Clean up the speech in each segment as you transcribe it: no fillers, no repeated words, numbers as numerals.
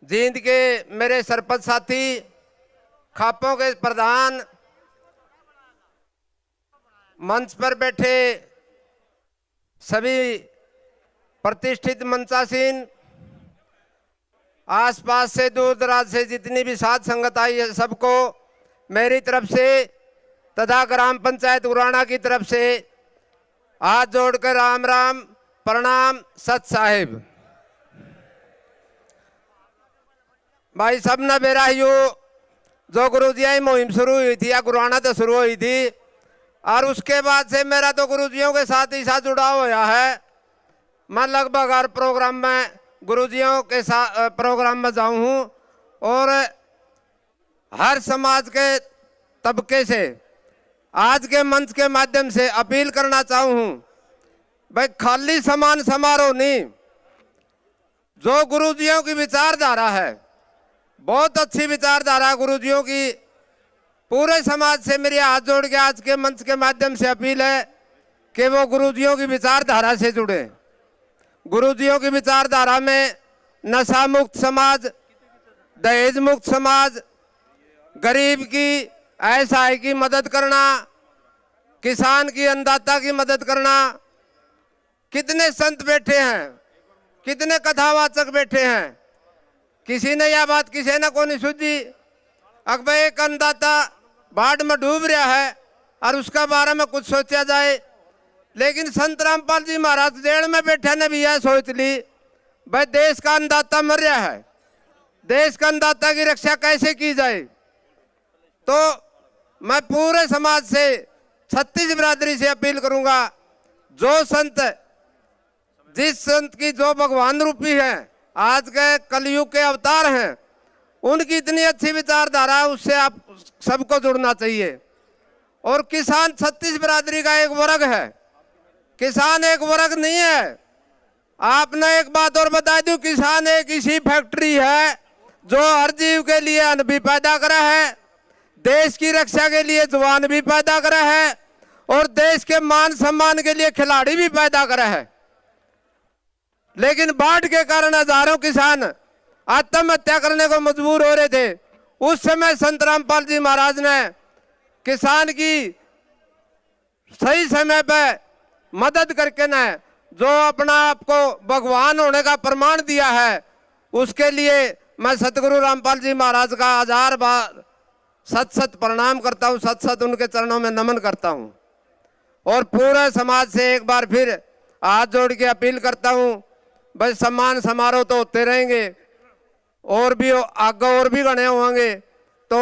जींद के मेरे सरपंच साथी, खापों के प्रधान, मंच पर बैठे सभी प्रतिष्ठित मंचासीन, आसपास से दूर दराज से जितनी भी साध संगत आई है, सबको मेरी तरफ से तथा ग्राम पंचायत उराणा की तरफ से हाथ जोड़कर राम राम, प्रणाम, सत साहिब। भाई सब न बेरा जो गुरुजिया की मुहिम शुरू हुई थी या गुरुआना तो शुरू हुई थी, और उसके बाद से मेरा तो गुरुजियों के साथ ही साथ जुड़ाव होया है। मैं लगभग हर प्रोग्राम में गुरुजियों के साथ प्रोग्राम में जाऊं हूं और हर समाज के तबके से आज के मंच के माध्यम से अपील करना चाहूं हूं, भाई खाली समान समारोह नहीं, जो गुरुजियों की विचारधारा है, बहुत अच्छी विचारधारा गुरुजियों की, पूरे समाज से मेरी हाथ जोड़ के आज के मंच के माध्यम से अपील है कि वो गुरुजियों की विचारधारा से जुड़े। गुरुजियों की विचारधारा में नशा मुक्त समाज, दहेज मुक्त समाज, गरीब की असहाय की मदद करना, किसान की अन्नदाता की मदद करना। कितने संत बैठे हैं, कितने कथावाचक बैठे हैं, किसी ने यह बात किसी ने को नहीं सूझी। अकबर एक अन्नदाता बाढ़ में डूब रहा है और उसका बारे में कुछ सोचा जाए, लेकिन संत रामपाल जी महाराज जेल में बैठे ने भी यह सोच ली, भाई देश का अन्नदाता मर रहा है, देश का अन्नदाता की रक्षा कैसे की जाए। तो मैं पूरे समाज से, छत्तीस बिरादरी से अपील करूंगा, जो संत, जिस संत की जो भगवान रूपी है, आज के कलयुग के अवतार हैं, उनकी इतनी अच्छी विचारधारा है, उससे आप सबको जुड़ना चाहिए। और किसान छत्तीस बिरादरी का एक वर्ग है, किसान एक वर्ग नहीं है। आपने एक बात और बता दूं, किसान एक ऐसी फैक्ट्री है जो हर जीव के लिए अन्न भी पैदा करा है, देश की रक्षा के लिए जवान भी पैदा करा है और देश के मान सम्मान के लिए खिलाड़ी भी पैदा करा है। लेकिन बाढ़ के कारण हजारों किसान आत्महत्या करने को मजबूर हो रहे थे। उस समय संत रामपाल जी महाराज ने किसान की सही समय पर मदद करके न जो अपना आपको भगवान होने का प्रमाण दिया है, उसके लिए मैं सतगुरु रामपाल जी महाराज का हजार बार सत सत प्रणाम करता हूँ, सत सत उनके चरणों में नमन करता हूँ। और पूरे समाज से एक बार फिर हाथ जोड़ के अपील करता हूँ, भाई सम्मान समारोह तो होते रहेंगे और भी आगे और भी गणे होंगे। तो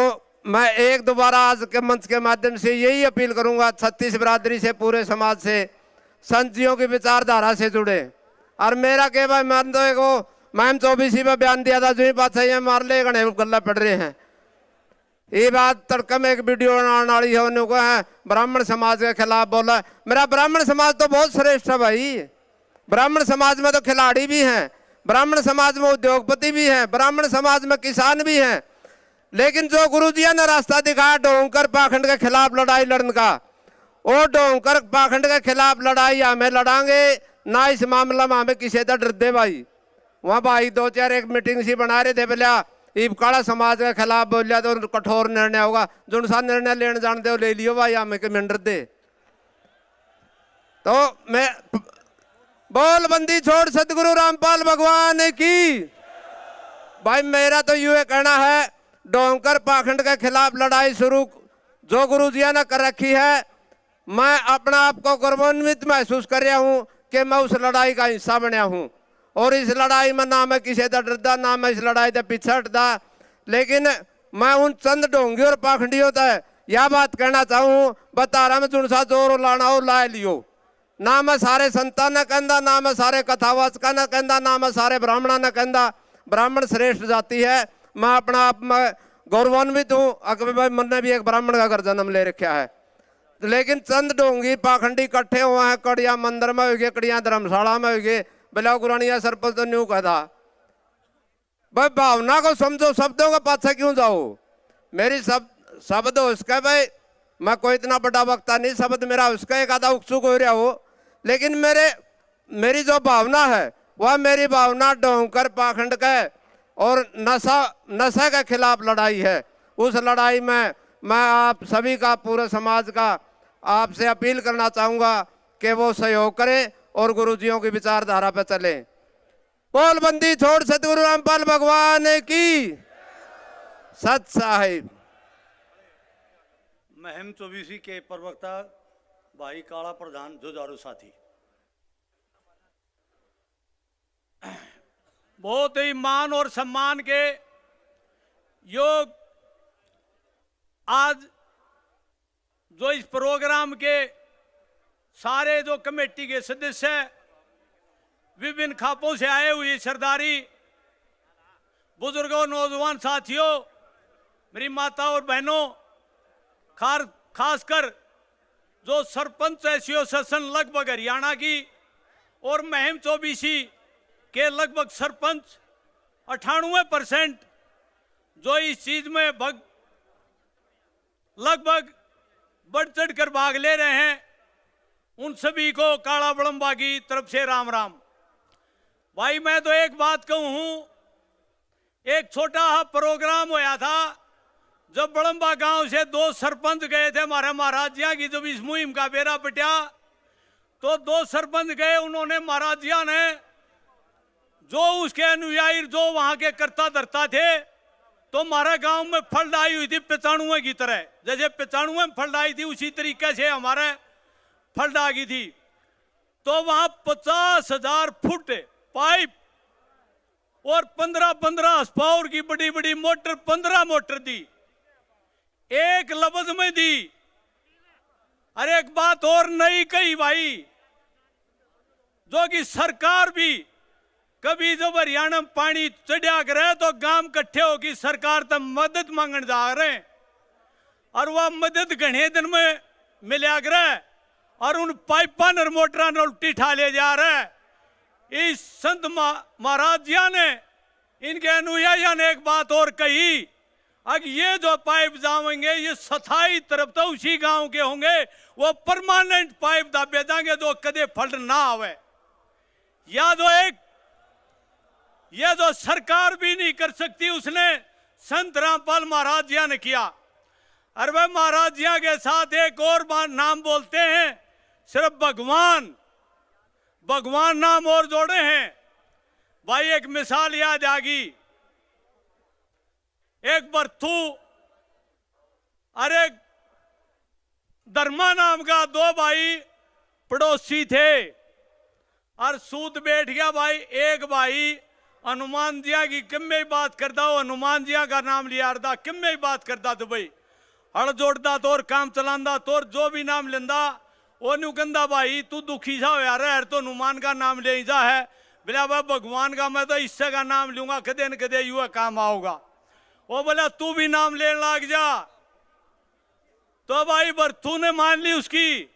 मैं एक दोबारा आज के मंच के माध्यम से यही अपील करूंगा, छत्तीस बिरादरी से, पूरे समाज से, संतजियों की विचारधारा से जुड़े। और मेरा के भाई मैं तो एक मैम 24 में बयान दिया था, जो ही बात सही है, मार ले गणे गल्ला पड़ रहे हैं। ये बात तड़का में एक वीडियो बनाने वाली है, उन्होंने है ब्राह्मण समाज के खिलाफ बोला। मेरा ब्राह्मण समाज तो बहुत श्रेष्ठ है भाई, ब्राह्मण समाज में तो खिलाड़ी भी हैं, ब्राह्मण समाज में उद्योगपति भी हैं, ब्राह्मण समाज में किसान भी हैं। लेकिन जो गुरुजिया ने रास्ता दिखाया ढोंकर पाखंड के खिलाफ लड़ाई लड़ने का, वो ढोंकर पाखंड के खिलाफ लड़ाई हमें लड़ांगे ना, इस मामला में हमें किसी का डर दे भाई। वहाँ भाई दो चार एक मीटिंग सी बना रहे थे, बोलिया ईब काला समाज के खिलाफ बोलिया तो कठोर निर्णय होगा, जो सा निर्णय लेने जानते हो ले लियो भाई, हमें के मिनट दे। तो मैं बोलबंदी छोड़ सतगुरु रामपाल भगवान की। भाई मेरा तो यूं कहना है, ढोंकर पाखंड के खिलाफ लड़ाई शुरू जो गुरुजिया ने कर रखी है, मैं अपना आप को गौरवान्वित महसूस कर रहा हूं कि मैं उस लड़ाई का हिस्सा बना हूं। और इस लड़ाई में ना मैं किसी का डरदा, ना मैं इस लड़ाई से पीछे हटदा, लेकिन मैं उन चंद ढोंगी और पाखंडियों तक यह बात कहना चाहूँ, बतारा में जुड़सा जोर लाना और ला लियो। ना मैं सारे संतान ने कहता, ना मैं सारे कथावाचका ने कहता, ना मैं सारे ब्राह्मणा ने कहता। ब्राह्मण श्रेष्ठ जाति है, मैं अपना आप में गौरवान्वित हूँ। अकबर भाई मैंने भी एक ब्राह्मण का घर जन्म ले रखा है, लेकिन चंद ढोंगी पाखंडी इकट्ठे हुए हैं, कड़िया मंदिर में हो गए, कड़िया धर्मशाला में हो गए, बिला गुरानिया सरपंच तो न्यू कहा था। भाई भावना को समझो, शब्दों का पाछा क्यों जाओ। मेरी शब्द उसका, भाई मैं कोई इतना बड़ा वक्ता नहीं, शब्द मेरा उसका एक आधा उत्सुक हो रहा हो, लेकिन मेरी जो भावना है वह मेरी भावना ढोंग कर पाखंड का और नशा के खिलाफ लड़ाई है। उस लड़ाई में मैं आप सभी का, पूरे समाज का आपसे अपील करना चाहूँगा कि वो सहयोग करें और गुरुजियों की विचारधारा पर चले। बोलबंदी छोड़ सतगुरु रामपाल भगवान की सत साहिब। महम 24 के प्रवक्ता भाई काला प्रधान जुझारू साथी, बहुत ही मान और सम्मान के योग आज जो इस प्रोग्राम के सारे जो कमेटी के सदस्य विभिन्न खापों से आए हुए सरदारी, बुजुर्गों, नौजवान साथियों, मेरी माता और बहनों, खासकर जो सरपंच एसोसिएशन लगभग हरियाणा की और महम 24 के लगभग सरपंच 98% जो इस चीज में लगभग बढ़ चढ़ कर भाग ले रहे हैं, उन सभी को काला बड़म्बा की तरफ से राम राम। भाई मैं तो एक बात कहूं, एक छोटा प्रोग्राम होया था जब बड़म्बा गांव से 2 सरपंच गए थे हमारे महाराजिया की, जब इस मुहिम का बेरा पटिया तो 2 सरपंच गए, उन्होंने महाराजिया ने जो उसके अनुयायी जो वहां के कर्ता धर्ता थे, तो हमारे गांव में फल आई हुई थी 95 की तरह, जैसे 95 में फल आई थी उसी तरीके से हमारे फल आ गई थी। तो वहां 50,000 फुट पाइप और 15-15 हॉर्स की बड़ी बड़ी मोटर, 15 मोटर दी, एक लफ्ज में दी। अरे एक बात और नहीं कही भाई, जो कि सरकार भी कभी जब हरियाणा में पानी चढ़िया करे तो गांव इकट्ठे होगी सरकार तक मदद मांगने जा रहे हैं, और वह मदद घने दिन में मिला करे और उन पाइपा न मोटर ने उल्टी ठा ले जा रहे हैं। इस संत महाराज जी ने, इनके अनुयायियों ने एक बात और कही, अब ये जो पाइप जाएंगे ये स्थायी तरफ तो उसी गांव के होंगे, वो परमानेंट पाइप दाबे जाएंगे जो कदे फल ना आवे। या जो एक ये जो सरकार भी नहीं कर सकती, उसने संत रामपाल महाराज जी ने किया। और वह महाराज जी के साथ एक और नाम बोलते हैं, सिर्फ भगवान, भगवान नाम और जोड़े हैं। भाई एक मिसाल याद आ गई, एक बर्थू अरे धर्मा नाम का 2 भाई पड़ोसी थे, और सूत बैठ गया भाई। एक भाई हनुमान जिया की किम्मे बात करता हो, हनुमान जिया का नाम लिया रहा, किम्मे बात करता तो भाई हड़ जोड़ता तो और काम चलांदा तो, और जो भी नाम लेंदा वो न्यू कहता भाई तू दुखी सा हो यार, तो हनुमान का नाम ले जा है। बोला भाई भगवान का मैं तो इससे का नाम लूंगा, कदे न कदे युवा काम आओगा। वो बोला तू भी नाम लेने लग जा। तो भाई बर्थू ने मान ली उसकी।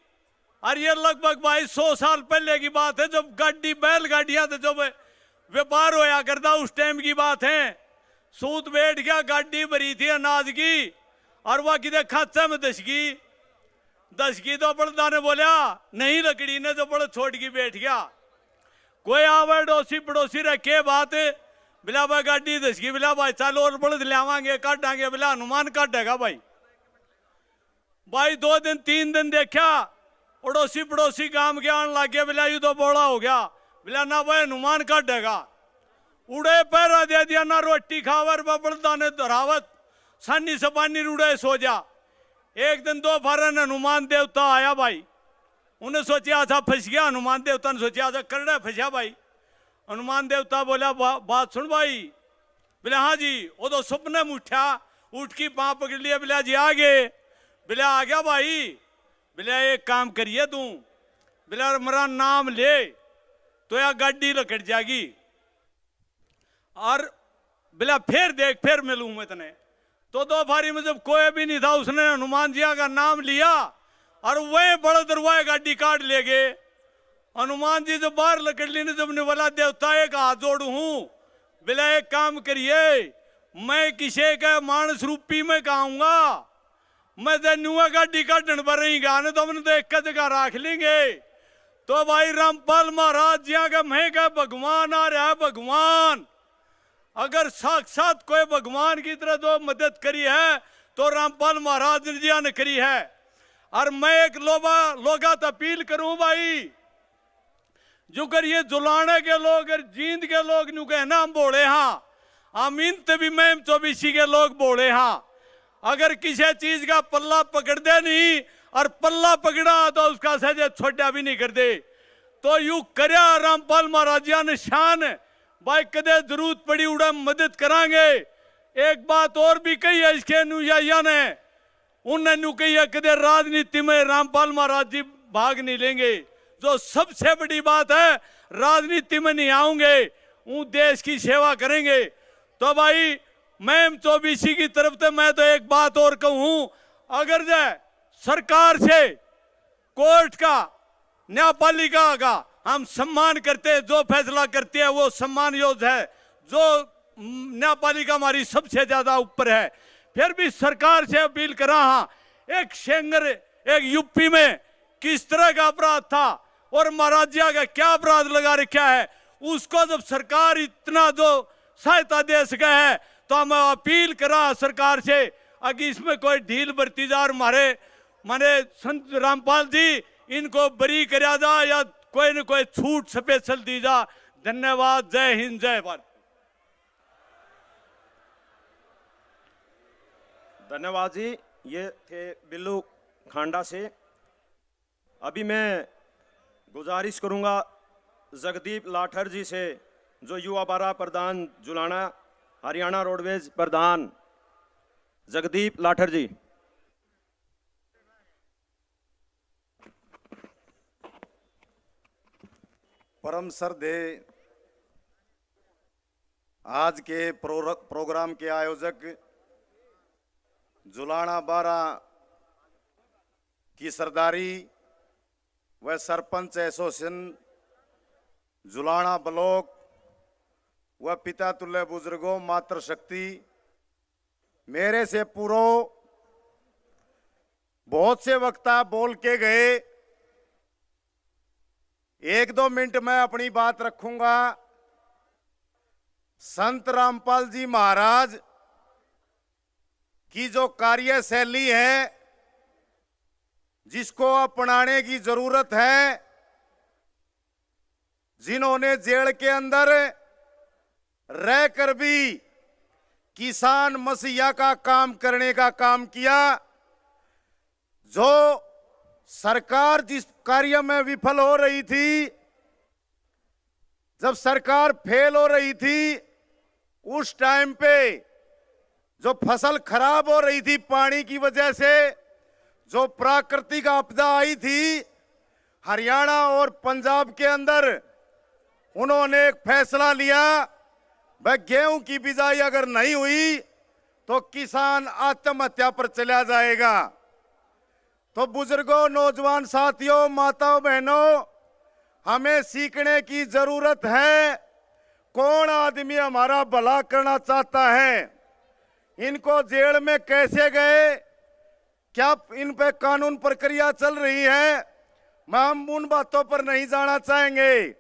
और ये लगभग भाई 100 साल पहले की बात है, जब गाड़ी बैलगाड़ियां तो जब व्यापार होया करता उस टाइम की बात है। सूत बैठ गया, गाड़ी भरी थी अनाज की, और वह किधर खाचा में दस की तो बड़दा ने बोला नहीं, लकड़ी ने तो बड़ा छोड़ की बैठ गया। कोई आवे डोसी पड़ोसी रखे बात, बिला भाई गाड़ी दस की, बिला भाई चलो और बड़द लियावांगे काटांगे, बिला हनुमान काटेगा भाई। भाई 2 दिन 3 दिन देखा, पड़ोसी पड़ोसी काम के आने लग गया, बिला यू तो बोला हो गया, बिला ना भाई हनुमान काटेगा। उड़े पैरा दे दिया, ना रोटी खावर बड़दा ने धरावत सानी सपानी उड़े सो जा। एक दिन दोपहर हनुमान देवता आया भाई, उन्हें सोचा था फंस गया, हनुमान देवता ने सोचा था करड़ा फंसा भाई। हनुमान देवता बोला बात सुन भाई। बोले हाँ जी। वो तो सपने में उठा, उठ की पाँव पकड़ लिया, बोला जी आ गए। बोला आ गया भाई। बोला एक काम करिए तू, बोला मेरा नाम ले तो या गाड़ी लकड़ जाएगी, और बोला फिर देख फिर मिलूं मैं तने। तो दोपहरी में जब कोई भी नहीं था, उसने हनुमान जी का नाम लिया और वह बड़ा दरवाजे गाड़ी काट ले गए। हनुमान जी जब बाहर लकड़ लेने जब ने बोला देवता एक हाथ जोड़ू हूं, बोला एक काम करिए, मैं किसी का मानस रूपी में कहूंगा, मैं नुआ गाड़ी काटने पर रही गा, तो हमने तो एक जगह रख लेंगे। तो भाई रामपाल महाराज जी का मैं क्या भगवान आ रहा है, भगवान अगर साक्षात कोई भगवान की तरह जो मदद करी है तो रामपाल महाराज जी ने करी है। और मैं एक लोगा तो अपील करूं भाई, जो कर ये जुलाने के लोग और जींद के लोग न्यू कहना हम बोले हाँ, अमीन तभी मैं 24 के लोग बोले हाँ। अगर किसी चीज का पल्ला पकड़ दे नहीं और पल्ला पकड़ा तो उसका सजा छोटा भी नहीं कर दे। तो यू करया रामपाल महाराज ने शान भाई, कदे जरूरत पड़ी उड़ा मदद करांगे। एक बात और भी कही है इसके अनुयायियों ने, उन्हें न्यू कही है कदे राजनीति में रामपाल महाराज जी भाग नहीं लेंगे। जो सबसे बड़ी बात है, राजनीति में नहीं आऊंगे, वो देश की सेवा करेंगे। तो भाई मैं 24 की तरफ से मैं तो एक बात और कहूं, अगर जाए सरकार से कोर्ट का न्यायपालिका का हम सम्मान करते हैं, जो फैसला करते हैं वो सम्मान योग्य है, जो न्यायपालिका हमारी सबसे ज्यादा ऊपर है। फिर भी सरकार से अपील करा हाँ, एक शेंगर एक यूपी में किस तरह का अपराध था और महाराजिया का क्या अपराध लगा रखा है, उसको जब सरकार इतना जो सहायता दे सके है तो हम अपील करा सरकार से अगर इसमें कोई ढील बरती जा और मारे संत रामपाल जी इनको बरी करा जा या कोई न कोई छूट स्पेशल दी जा। धन्यवाद। जय हिंद, जय भारत। धन्यवाद जी। ये थे बिल्लू खांडा से। अभी मैं गुजारिश करूंगा जगदीप लाठर जी से, जो युवा बारा प्रधान जुलाना हरियाणा रोडवेज प्रधान जगदीप लाठर जी। परम श्रद्धेय आज के प्रोग्राम के आयोजक जुलाना बारा की सरदारी व सरपंच एसोसिएशन जुलाना ब्लॉक व पिता तुल्य बुजुर्गों मातृशक्ति, मेरे से पूर्व बहुत से वक्ता बोल के गए, 1-2 मिनट मैं अपनी बात रखूंगा। संत रामपाल जी महाराज की जो कार्यशैली है, जिसको अपनाने की जरूरत है, जिन्होंने जेल के अंदर रहकर भी किसान मसीहा का काम करने का काम किया, जो सरकार जिस कार्य में विफल हो रही थी, जब सरकार फेल हो रही थी, उस टाइम पे जो फसल खराब हो रही थी पानी की वजह से, जो प्राकृतिक आपदा आई थी हरियाणा और पंजाब के अंदर, उन्होंने एक फैसला लिया, वह गेहूं की बिजाई अगर नहीं हुई तो किसान आत्महत्या पर चला जाएगा। तो बुजुर्गों, नौजवान साथियों, माताओं बहनों, हमें सीखने की जरूरत है। कौन आदमी हमारा भला करना चाहता है? इनको जेल में कैसे गए, क्या इन पे कानून प्रक्रिया चल रही है, हम उन बातों पर नहीं जाना चाहेंगे।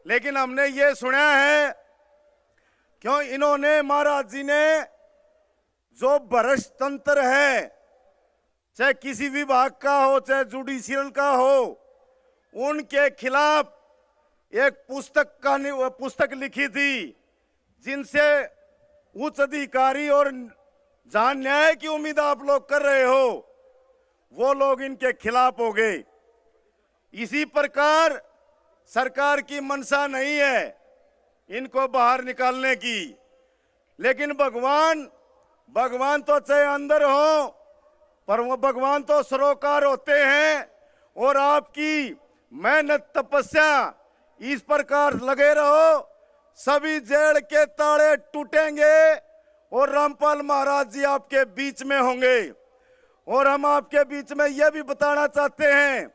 लेकिन हमने ये सुना है, क्यों इन्होंने महाराज जी ने जो भ्रष्ट तंत्र है, चाहे किसी विभाग का हो चाहे जुडिशियल का हो, उनके खिलाफ एक पुस्तक लिखी थी, जिनसे उच्च अधिकारी और जहां न्याय की उम्मीद आप लोग कर रहे हो, वो लोग इनके खिलाफ हो गए। इसी प्रकार सरकार की मंशा नहीं है इनको बाहर निकालने की, लेकिन भगवान तो चाहे अंदर हो, पर वो भगवान तो सरोकार होते हैं। और आपकी मेहनत तपस्या इस प्रकार लगे रहो, सभी जेल के ताले टूटेंगे और रामपाल महाराज जी आपके बीच में होंगे। और हम आपके बीच में यह भी बताना चाहते हैं,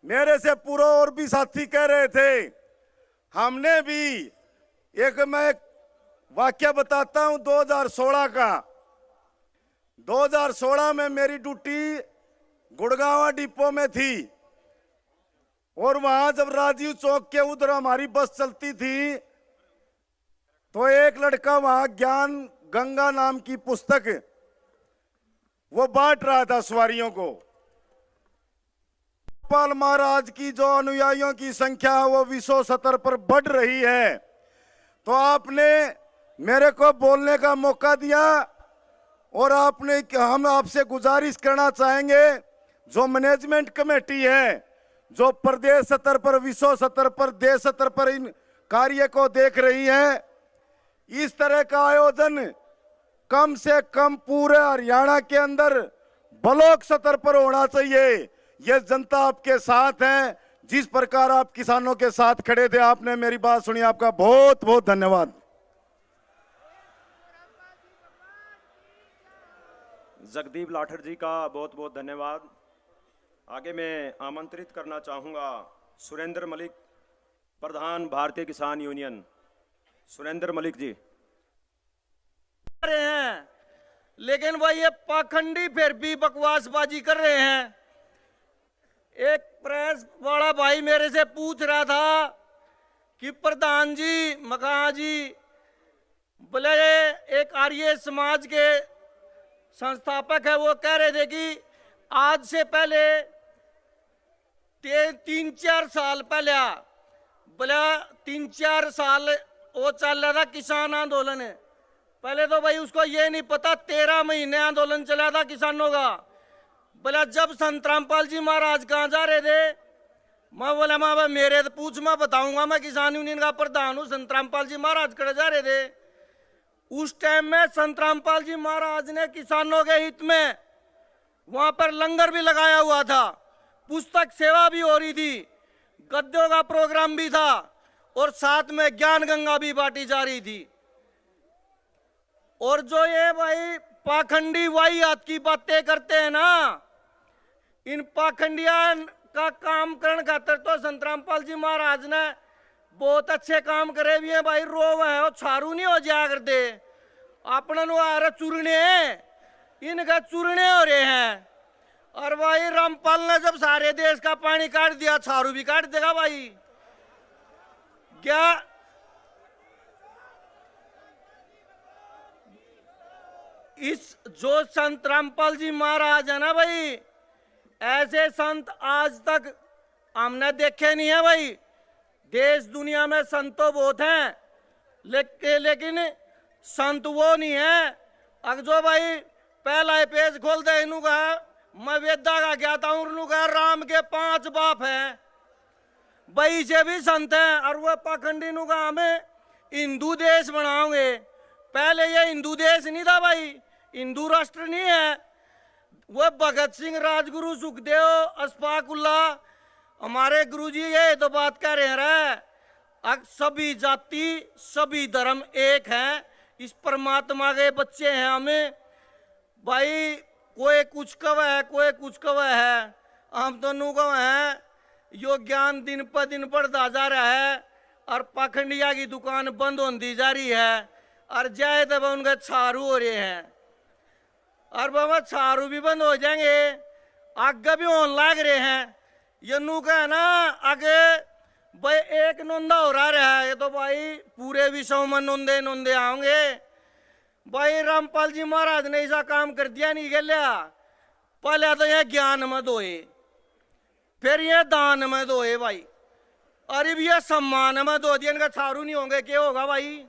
मेरे से पूर्व और भी साथी कह रहे थे, हमने भी मैं एक वाक्य बताता हूं 2016 का। 2016 में मेरी ड्यूटी गुड़गांव डिपो में थी और वहां जब राजीव चौक के उधर हमारी बस चलती थी तो एक लड़का वहां ज्ञान गंगा नाम की पुस्तक वो बांट रहा था सवारियों को। गोपाल महाराज की जो अनुयायियों की संख्या है वो विश्व स्तर पर बढ़ रही है, तो आपने मेरे को बोलने का मौका दिया और हम आपसे गुजारिश करना चाहेंगे, जो मैनेजमेंट कमेटी है जो प्रदेश स्तर पर, विश्व स्तर पर, देश स्तर पर इन कार्य को देख रही है, इस तरह का आयोजन कम से कम पूरे हरियाणा के अंदर ब्लॉक स्तर पर होना चाहिए। ये जनता आपके साथ है, जिस प्रकार आप किसानों के साथ खड़े थे, आपने मेरी बात सुनी, आपका बहुत बहुत धन्यवाद। जगदीप लाठर जी का बहुत बहुत धन्यवाद। आगे मैं आमंत्रित करना चाहूँगा सुरेंद्र मलिक, प्रधान भारतीय किसान यूनियन। सुरेंद्र मलिक जी। रहे हैं, लेकिन वह ये पाखंडी फिर भी बकवासबाजी कर रहे हैं। एक प्रेस वाला भाई मेरे से पूछ रहा था कि प्रधान जी, मकान जी, बोले एक आर्य समाज के संस्थापक है, वो कह रहे थे कि आज से पहले 3-4 साल पहले, बोला 3-4 साल वो चल रहा था किसान आंदोलन। पहले तो भाई उसको ये नहीं पता 13 महीने आंदोलन चला था किसानों का। बोला जब संत रामपाल जी महाराज कहाँ जा रहे थे, मैं बोला मैं मेरे तो पूछ, मैं बताऊंगा, मैं किसान यूनियन का प्रधान हूँ। संत रामपाल जी महाराज कहाँ जा रहे थे? उस टाइम में संत रामपाल जी महाराज ने किसानों के हित में वहां पर लंगर भी लगाया हुआ था, पुस्तक सेवा भी हो रही थी, गद्यों का प्रोग्राम भी था और साथ में ज्ञान गंगा भी बांटी जा रही थी। और जो ये भाई पाखंडी वाहियात की बातें करते हैं ना, इन पाखंडिया का काम करने खातर तो संत रामपाल जी महाराज ने बहुत अच्छे काम करे भी हैं भाई। रोव है और छारू नहीं हो जाया करते, अपने आ रहे चूरने, इनका चूरने हो रहे हैं। और भाई रामपाल ने जब सारे देश का पानी काट दिया, छारू भी काट देगा भाई। क्या इस जो संत रामपाल जी महाराज है ना भाई, ऐसे संत आज तक हमने देखे नहीं है भाई। देश दुनिया में संत तो बहुत हैं, लेकिन संत वो नहीं है। अगर जो भाई पहला पेज खोल दे, इनू कहा मैं वेदा का ज्ञाता हूं, इनू कहा राम के 5 बाप हैं, भाई से भी संत हैं। और वह पाखंडी नु कहा हमें हिंदू देश बनाओगे। पहले ये हिंदू देश नहीं था भाई, हिंदू राष्ट्र नहीं है। वह भगत सिंह, राजगुरु, सुखदेव, अशफाकुल्ला, हमारे गुरुजी ये तो बात कह रहे हैं, सभी जाति सभी धर्म एक हैं, इस परमात्मा के बच्चे हैं हमें भाई। कोई कुछ कव है, कोई कुछ कव है, हम दोनों कव हैं। यो ज्ञान दिन पर दिन बढ़ता जा रहा है और पाखंडिया की दुकान बंद होती जा रही है, और जाए तब उनके छारू हो रहे हैं। और बाबा छारू भी बंद हो जाएंगे, आगे भी होने लग रहे हैं। ये नू का है ना, आगे भाई एक नोंदा हो रहा है, ये तो भाई पूरे विश्व में नोंदे नोंदे आओगे भाई। रामपाल जी महाराज ने ऐसा काम कर दिया नहीं गया। पहले तो ये ज्ञान में दोए, फिर ये दान में दोए भाई, और अब ये सम्मान में दो दिया। इनका छारू नहीं होंगे, क्या होगा भाई?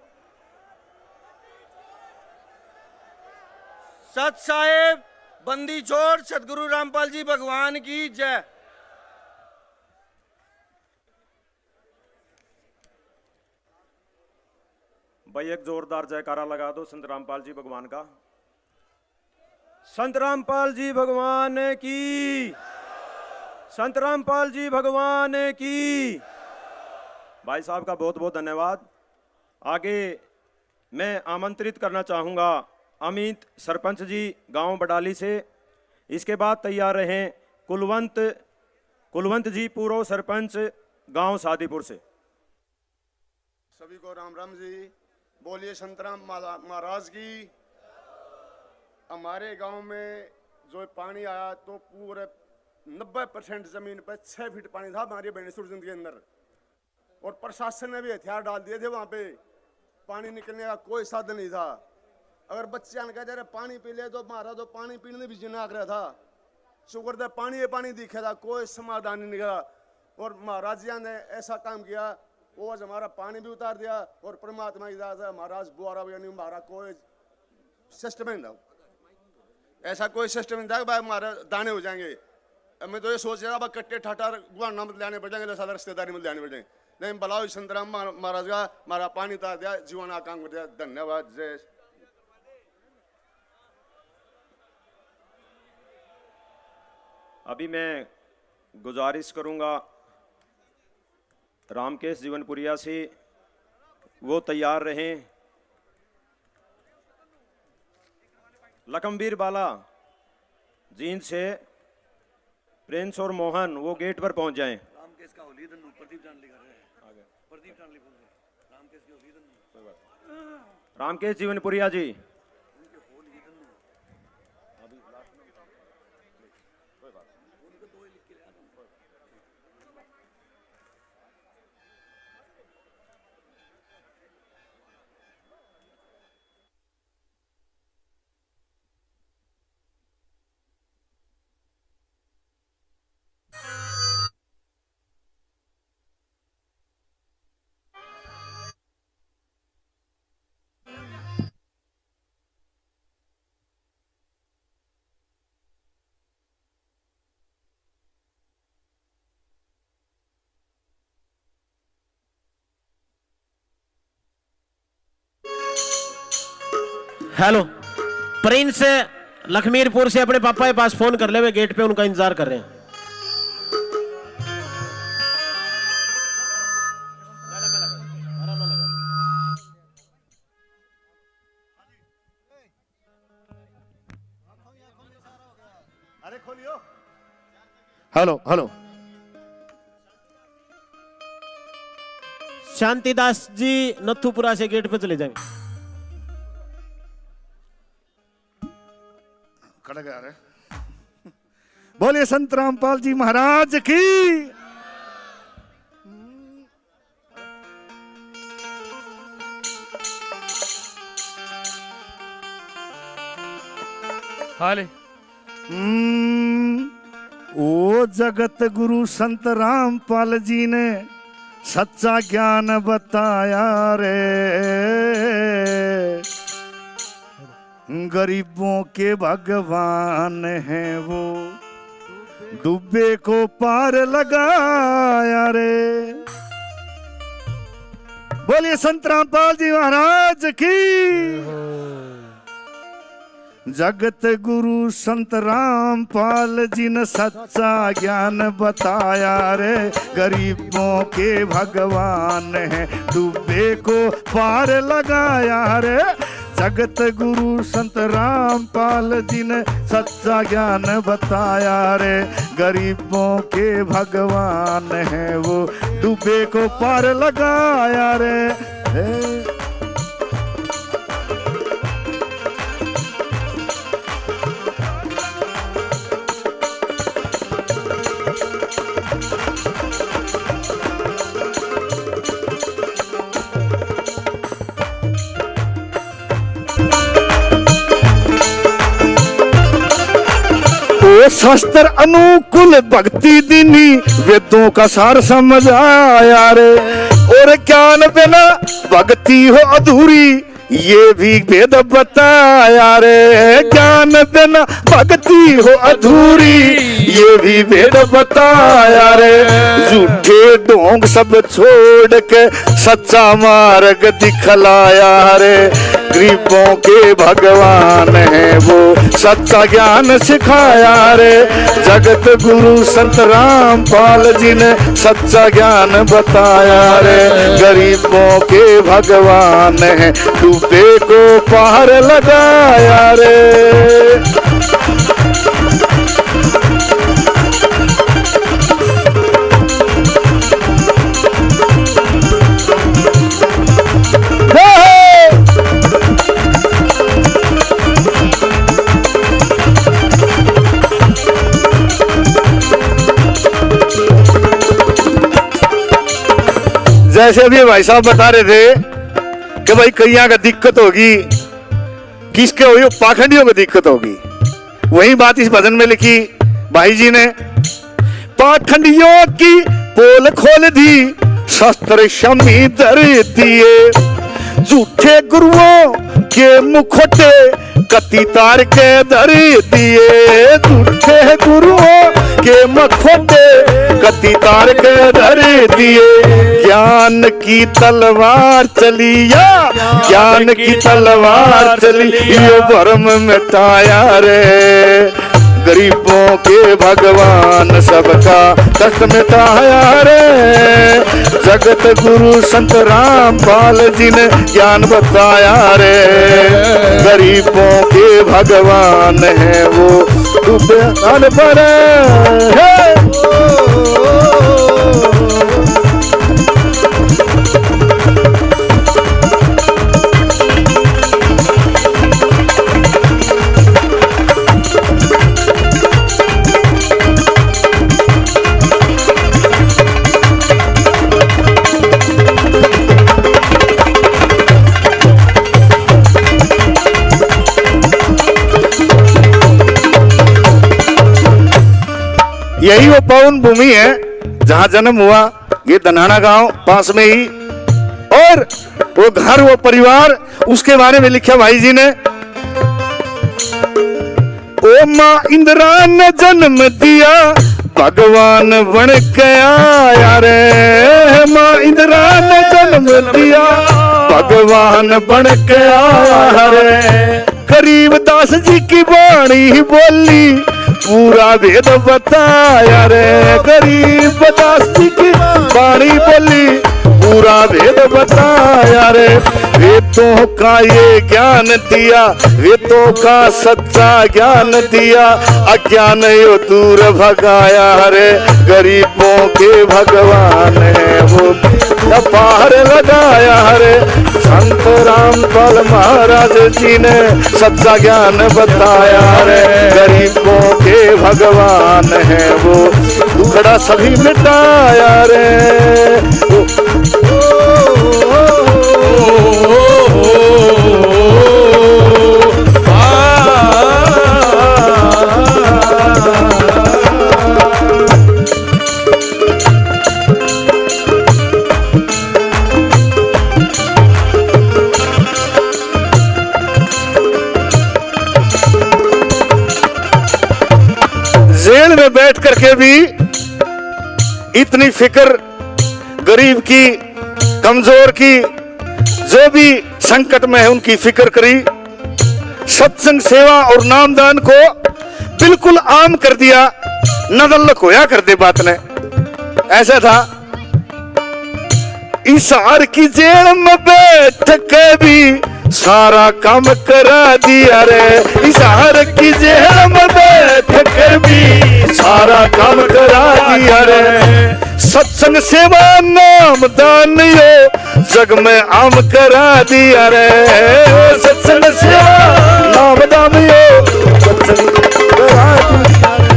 सत साहेब बंदी छोड़, सतगुरु रामपाल जी भगवान की जय। भाई एक जोरदार जयकारा लगा दो संत रामपाल जी भगवान का। संत रामपाल जी भगवान की, संत रामपाल जी भगवान की। भाई साहब का बहुत बहुत धन्यवाद। आगे मैं आमंत्रित करना चाहूँगा अमित सरपंच जी गांव बडाली से। इसके बाद तैयार रहें कुलवंत जी पूर्व सरपंच गांव सादीपुर से। सभी को राम राम जी। बोलिए संत राम महाराज की। हमारे गांव में जो पानी आया तो पूरे 90% जमीन पर 6 फीट पानी था हमारी बेनीसुर जिंद के अंदर, और प्रशासन ने भी हथियार डाल दिए थे वहां पे, पानी निकलने का कोई साधन नहीं था। अगर बच्चे आने कहते रहे पानी पी ले तो मारा, तो पानी पीने भी जिन्ना रहा था, शुक्र था पानी दिखा था, कोई समाधान नहीं निकला। और महाराज जी ने ऐसा काम किया, वो आज हमारा पानी भी उतार दिया, और परमात्मा की दया से महाराज बुआरा भी नहीं, हमारा कोई सिस्टम नहीं था, ऐसा कोई सिस्टम नहीं था कि भाई हमारे दाने हो जाएंगे। मैं तो ये सोच रहा था कट्टे ठाठार गुआना मत लाने पड़ जाएंगे, सारा रिश्तेदारी मत लाने पड़ जाएंगे, लेकिन भला संतराम महाराज का हमारा पानी उतार दिया, जीवन आकांक्षा कर दिया। धन्यवाद। जय। अभी मैं गुजारिश करूंगा रामकेश जीवनपुरिया से, वो तैयार रहें। लखमवीर बाला जींद से प्रिंस और मोहन वो गेट पर पहुंच जाएं। रामकेश का होली दन्नू प्रदीप जान लिखा रहे आगे, प्रदीप जान लिख बोल रहे रामकेश की होली दन्नू, रामकेश जीवनपुरिया जी। हेलो, प्रिंस लखमीरपुर से अपने पापा के पास फोन कर ले, वे गेट पे उनका इंतजार कर रहे हैं। अरे खोलियो। हेलो हेलो, शांतिदास जी नथुपुरा से गेट पे चले जाएंगे। खड़ा गया रे। बोलिए संत रामपाल जी महाराज की। हाले ओ जगत गुरु संत रामपाल जी ने सच्चा ज्ञान बताया रे, गरीबों के भगवान हैं वो, डूबे को पार लगाया रे। बोलिए संत रामपाल जी महाराज की। जगत गुरु संत रामपाल जी ने सच्चा ज्ञान बताया रे, गरीबों के भगवान हैं, डूबे को पार लगाया रे। जगत गुरु संत रामपाल जी ने सच्चा ज्ञान बताया रे, गरीबों के भगवान हैं वो, डूबे को पार लगाया रे। शास्त्र अनुकूल भक्ति दीनी, वेदों का सार समझ आया रे, और ज्ञान बिना भक्ति हो अधूरी, ये भी वेद बताया रे। ज्ञान बिना भक्ति हो अधूरी, ये भी वेद बताया रे। झूठे ढोंग सब छोड़ के सच्चा मार्ग दिखलाया रे, गरीबों के भगवान हैं वो, सच्चा ज्ञान सिखाया रे। जगत गुरु संत रामपाल जी ने सच्चा ज्ञान बताया रे, गरीबों के भगवान हैं, डूबे को पार लगाया रे। जैसे अभी भाई साहब बता रहे थे कि भाई कईया का दिक्कत होगी, किसके होगी? पाखंडियों को दिक्कत होगी। वही बात इस भजन में लिखी भाई जी ने। पाखंडियों की पोल खोल दी, शस्त्र शमी धर दिए, झूठे गुरुओं के मुखोटे कति तार के धर दिए, झूठे गुरुओं के मुखोटे कति तार के धर दिए। ज्ञान की तलवार चलिया, ज्ञान की तलवार चली, यो भरम मिटाया रे, गरीबों के भगवान सबका कष्ट मिटाया रे, जगत गुरु संत रामपाल जी ने ज्ञान बताया रे, गरीबों के भगवान है वो डूबे पर यही वो पावन भूमि है जहां जन्म हुआ, ये दनाना गांव पास में ही। और वो घर, वो परिवार, उसके बारे में लिखा भाई जी ने। ओ मां इंदिरा ने जन्म दिया, भगवान बन के आया रे, मां इंदिरा ने जन्म दिया, भगवान बन के आया रे, गरीबदास जी की वाणी बोली, पूरा भेद बताया रे, गरीबदास जी की वाणी बोली, पूरा भेद बताया रे, वेदों का ये ज्ञान दिया, वेदों का सच्चा ज्ञान दिया, अज्ञान यो दूर भगाया रे, गरीबों के भगवान है वो पार लगाया रे, संत रामपाल महाराज जी ने सच्चा ज्ञान बताया रे, गरीबों के भगवान है वो दुखड़ा सभी मिटाया रे। जेल में बैठ करके भी इतनी फिक्र गरीब की, कमजोर की, जो भी संकट में है उनकी फिक्र करी। सत्संग सेवा और नामदान को बिल्कुल आम कर दिया, नदल्लक होया कर दे बात ने। ऐसा था इस हार की जेल में बैठ के भी सारा काम करा दिया रे, इस हार की जेल में बैठ के भी सारा काम करा दिया रे, सत्संग सेवा नाम दान यो जग में आम करा दिया रे, सत्संग सेवा नाम दान यो सत्संग करा दिया रे।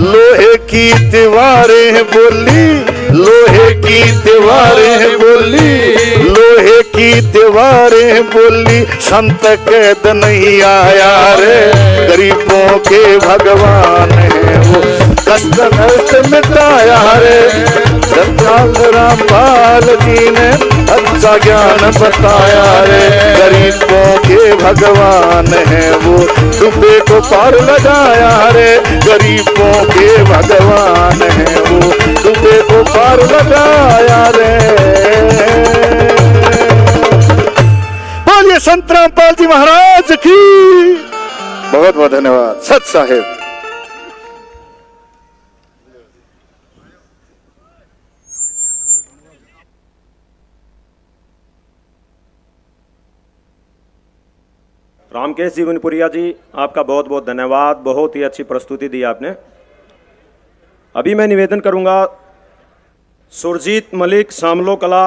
लोहे की दीवारें बोली, लोहे की दीवारें बोली, लोहे की दीवारें बोली, संत कैद नहीं आया रे, गरीबों के भगवान है वो कष्ट कष्ट मिटाया रे, दयाल रामपाल जी ने अच्छा ज्ञान बताया रे, गरीबों के भगवान है वो डूबे को पार लगाया रे, गरीबों के भगवान है वो डूबे को पार लगाया रे। बोलिए संत रामपाल जी महाराज की बहुत बहुत धन्यवाद। सत साहेब। रामकेश जीवनपुरिया जी, आपका बहुत बहुत धन्यवाद, बहुत ही अच्छी प्रस्तुति दी आपने। अभी मैं निवेदन करूंगा सुरजीत मलिक, शामलो कला,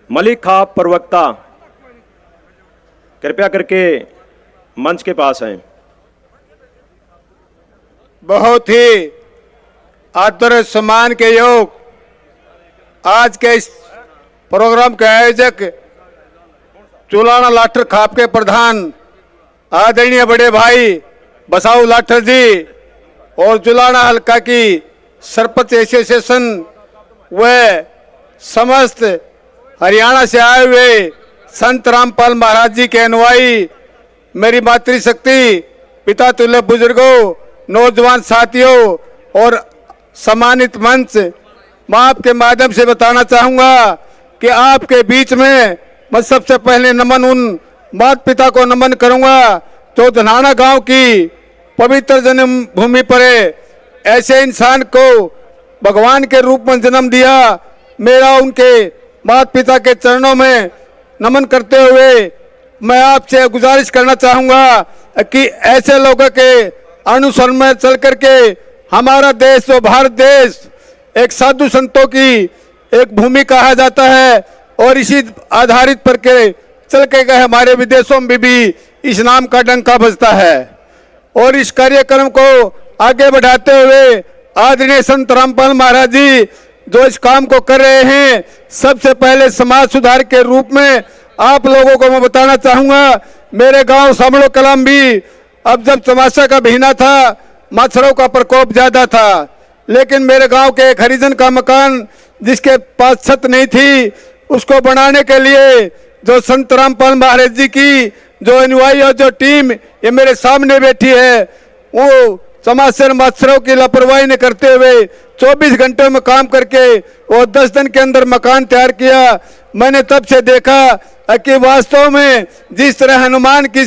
मलिक खाप प्रवक्ता, कृपया करके मंच के पास आए। बहुत ही आदर सम्मान के योग आज के इस प्रोग्राम के आयोजक चुलाना लाठर खाप के प्रधान आदरणीय बड़े भाई बसाऊ लाठर जी और जुलाना हल्का की सरपंच एसोसिएशन व समस्त हरियाणा से आए हुए संत रामपाल महाराज जी के अनुयायी, मेरी मातृशक्ति पिता तुल्य बुजुर्गों, नौजवान साथियों और सम्मानित मंच, मैं आपके माध्यम से बताना चाहूंगा कि आपके बीच में मैं सबसे पहले नमन उन माता पिता को नमन करूंगा जो धनाना गांव की पवित्र जन्म भूमि पर ऐसे इंसान को भगवान के रूप में जन्म दिया। मेरा उनके माता पिता के चरणों में नमन करते हुए मैं आपसे गुजारिश करना चाहूंगा कि ऐसे लोगों के अनुसरण में चल करके हमारा देश जो भारत देश एक साधु संतों की एक भूमि कहा जाता है और इसी आधारित पर के चल के गए हमारे विदेशों में भी इस नाम का डंका बजता है। और इस कार्यक्रम को आगे बढ़ाते हुए आदरणीय संत रामपाल महाराज जी जो इस काम को कर रहे हैं, सबसे पहले समाज सुधार के रूप में आप लोगों को मैं बताना चाहूंगा, मेरे गांव सामलो कलाम भी अब जब चमासा का महीना था, मच्छरों का प्रकोप ज्यादा था, लेकिन मेरे गांव के एक हरिजन का मकान जिसके पास छत नहीं थी, उसको बनाने के लिए जो संत रामपाल महाराज जी की जो अनुयायी और जो टीम ये मेरे सामने बैठी है, वो समाजसेवी मच्छरों की लापरवाही ने करते हुए 24 घंटे में काम करके वो 10 दिन के अंदर मकान तैयार किया। मैंने तब से देखा कि वास्तव में जिस तरह हनुमान की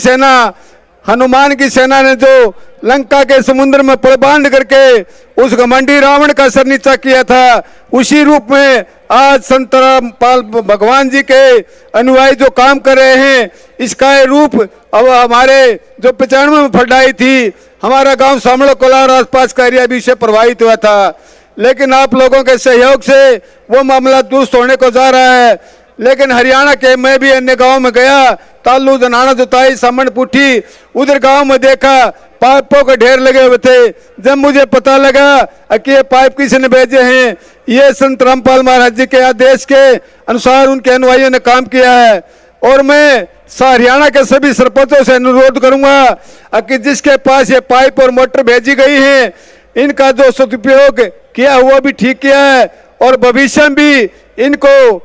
सेना ने जो लंका के समुद्र में पुल बांध करके उस घमंडी रावण का सर नीचा किया था, उसी रूप में आज संत रामपाल भगवान जी के अनुयायी जो काम कर रहे हैं, इसका ये रूप अब हमारे जो 95 में फटाई थी, हमारा गांव सामलो कोला और आसपास का एरिया भी इससे प्रभावित हुआ था, लेकिन आप लोगों के सहयोग से वो मामला दुरुस्त होने को जा रहा है। लेकिन हरियाणा के मैं भी अन्य गांव में गया, तालू दनाना जुताई सामन पुठी, उधर गांव में देखा पाइपों के ढेर लगे हुए थे। जब मुझे पता लगा कि ये पाइप किसी ने भेजे हैं, ये संत रामपाल महाराज जी के आदेश के अनुसार उनके अनुयायियों ने काम किया है। और मैं हरियाणा के सभी सरपंचों से अनुरोध करूंगा कि जिसके पास ये पाइप और मोटर भेजी गई है, इनका जो सदुपयोग किया हुआ भी ठीक किया है और भविष्य में भी इनको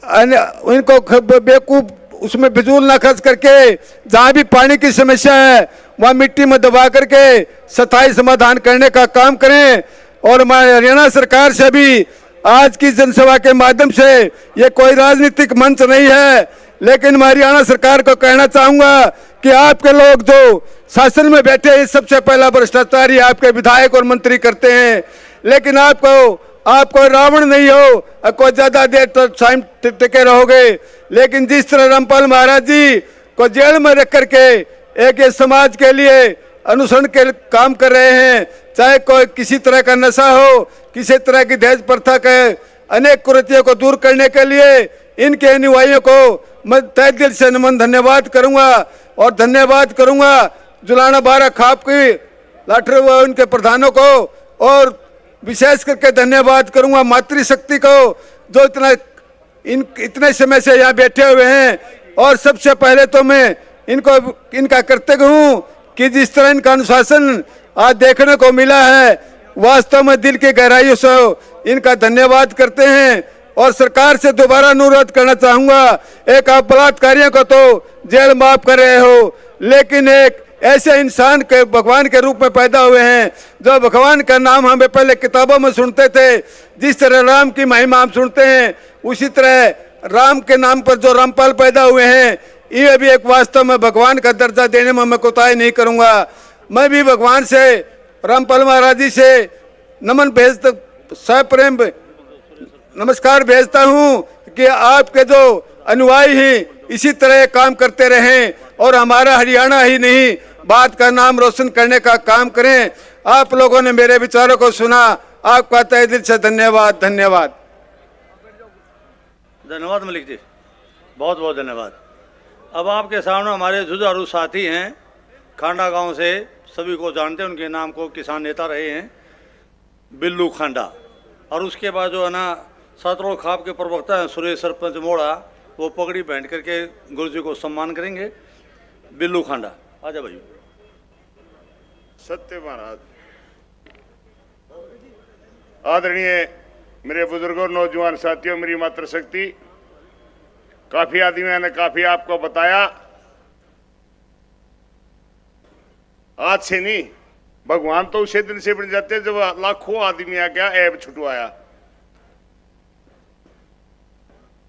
बेवकूफ उसमें फिजूल ना खर्च करके जहां भी पानी की समस्या है वहां मिट्टी में दबा करके स्थायी समाधान करने का काम करें। और मैं हरियाणा सरकार से भी आज की जनसभा के माध्यम से, ये कोई राजनीतिक मंच नहीं है, लेकिन मैं हरियाणा सरकार को कहना चाहूंगा कि आपके लोग जो शासन में बैठे हैं, सबसे पहला भ्रष्टाचारी आपके विधायक और मंत्री करते हैं, लेकिन आपको रावण नहीं हो, कोई ज्यादा देर तो टाइम टिके रहोगे। लेकिन जिस तरह रामपाल महाराज जी को जेल में रख करके एक समाज के लिए अनुसरण के काम कर रहे हैं, चाहे कोई किसी तरह का नशा हो, किसी तरह की दहेज प्रथा के अनेक कुरीतियों को दूर करने के लिए इनके अनुयायियों को मैं तहे दिल से नमन धन्यवाद करूंगा। और धन्यवाद करूंगा जुलाना बारा खाप की लाठर व उनके प्रधानों को, और विशेष करके धन्यवाद करूंगा मातृशक्ति को जो इतने समय से यहाँ बैठे हुए हैं। और सबसे पहले तो मैं इनका कृतज्ञ हूँ कि जिस तरह इनका अनुशासन आज देखने को मिला है, वास्तव में दिल की गहराइयों से इनका धन्यवाद करते हैं। और सरकार से दोबारा अनुरोध करना चाहूंगा, एक आप बलात्कारियों को तो जेल माफ कर रहे हो, लेकिन एक ऐसे इंसान के भगवान के रूप में पैदा हुए हैं जो भगवान का नाम हमें पहले किताबों में सुनते थे, जिस तरह राम की महिमा हम सुनते हैं, उसी तरह राम के नाम पर जो रामपाल पैदा हुए हैं, ये भी एक वास्तव में भगवान का दर्जा देने में मैं कोताही नहीं करूंगा। मैं भी भगवान से रामपाल महाराज जी से नमन भेजता, सप्रेम नमस्कार भेजता हूं कि आपके जो अनुयायी हैं इसी तरह काम करते रहें और हमारा हरियाणा ही नहीं भारत का नाम रोशन करने का काम करें। आप लोगों ने मेरे विचारों को सुना, आपका तहे दिल से धन्यवाद। धन्यवाद धन्यवाद मलिक जी, बहुत बहुत धन्यवाद। अब आपके सामने हमारे जुझारू साथी हैं खांडा गांव से, सभी को जानते हैं, उनके नाम को किसान नेता रहे हैं बिल्लू खांडा, और उसके बाद जो है ना सतरोड़ खाप के प्रवक्ता हैं सुरेश सरपंच मोड़ा, वो पगड़ी पहन करके गुरु जी को सम्मान करेंगे। बिल्लू खांडा, आजा भाई। सत्य महाराज, आदरणीय मेरे बुजुर्गों, नौजवान साथियों, मेरी मातृशक्ति, काफी आदमियों ने काफी आपको बताया। आज से नहीं, भगवान तो उसे दिन से बन जाते जब लाखों आदमी आ गया ऐब छुटवाया।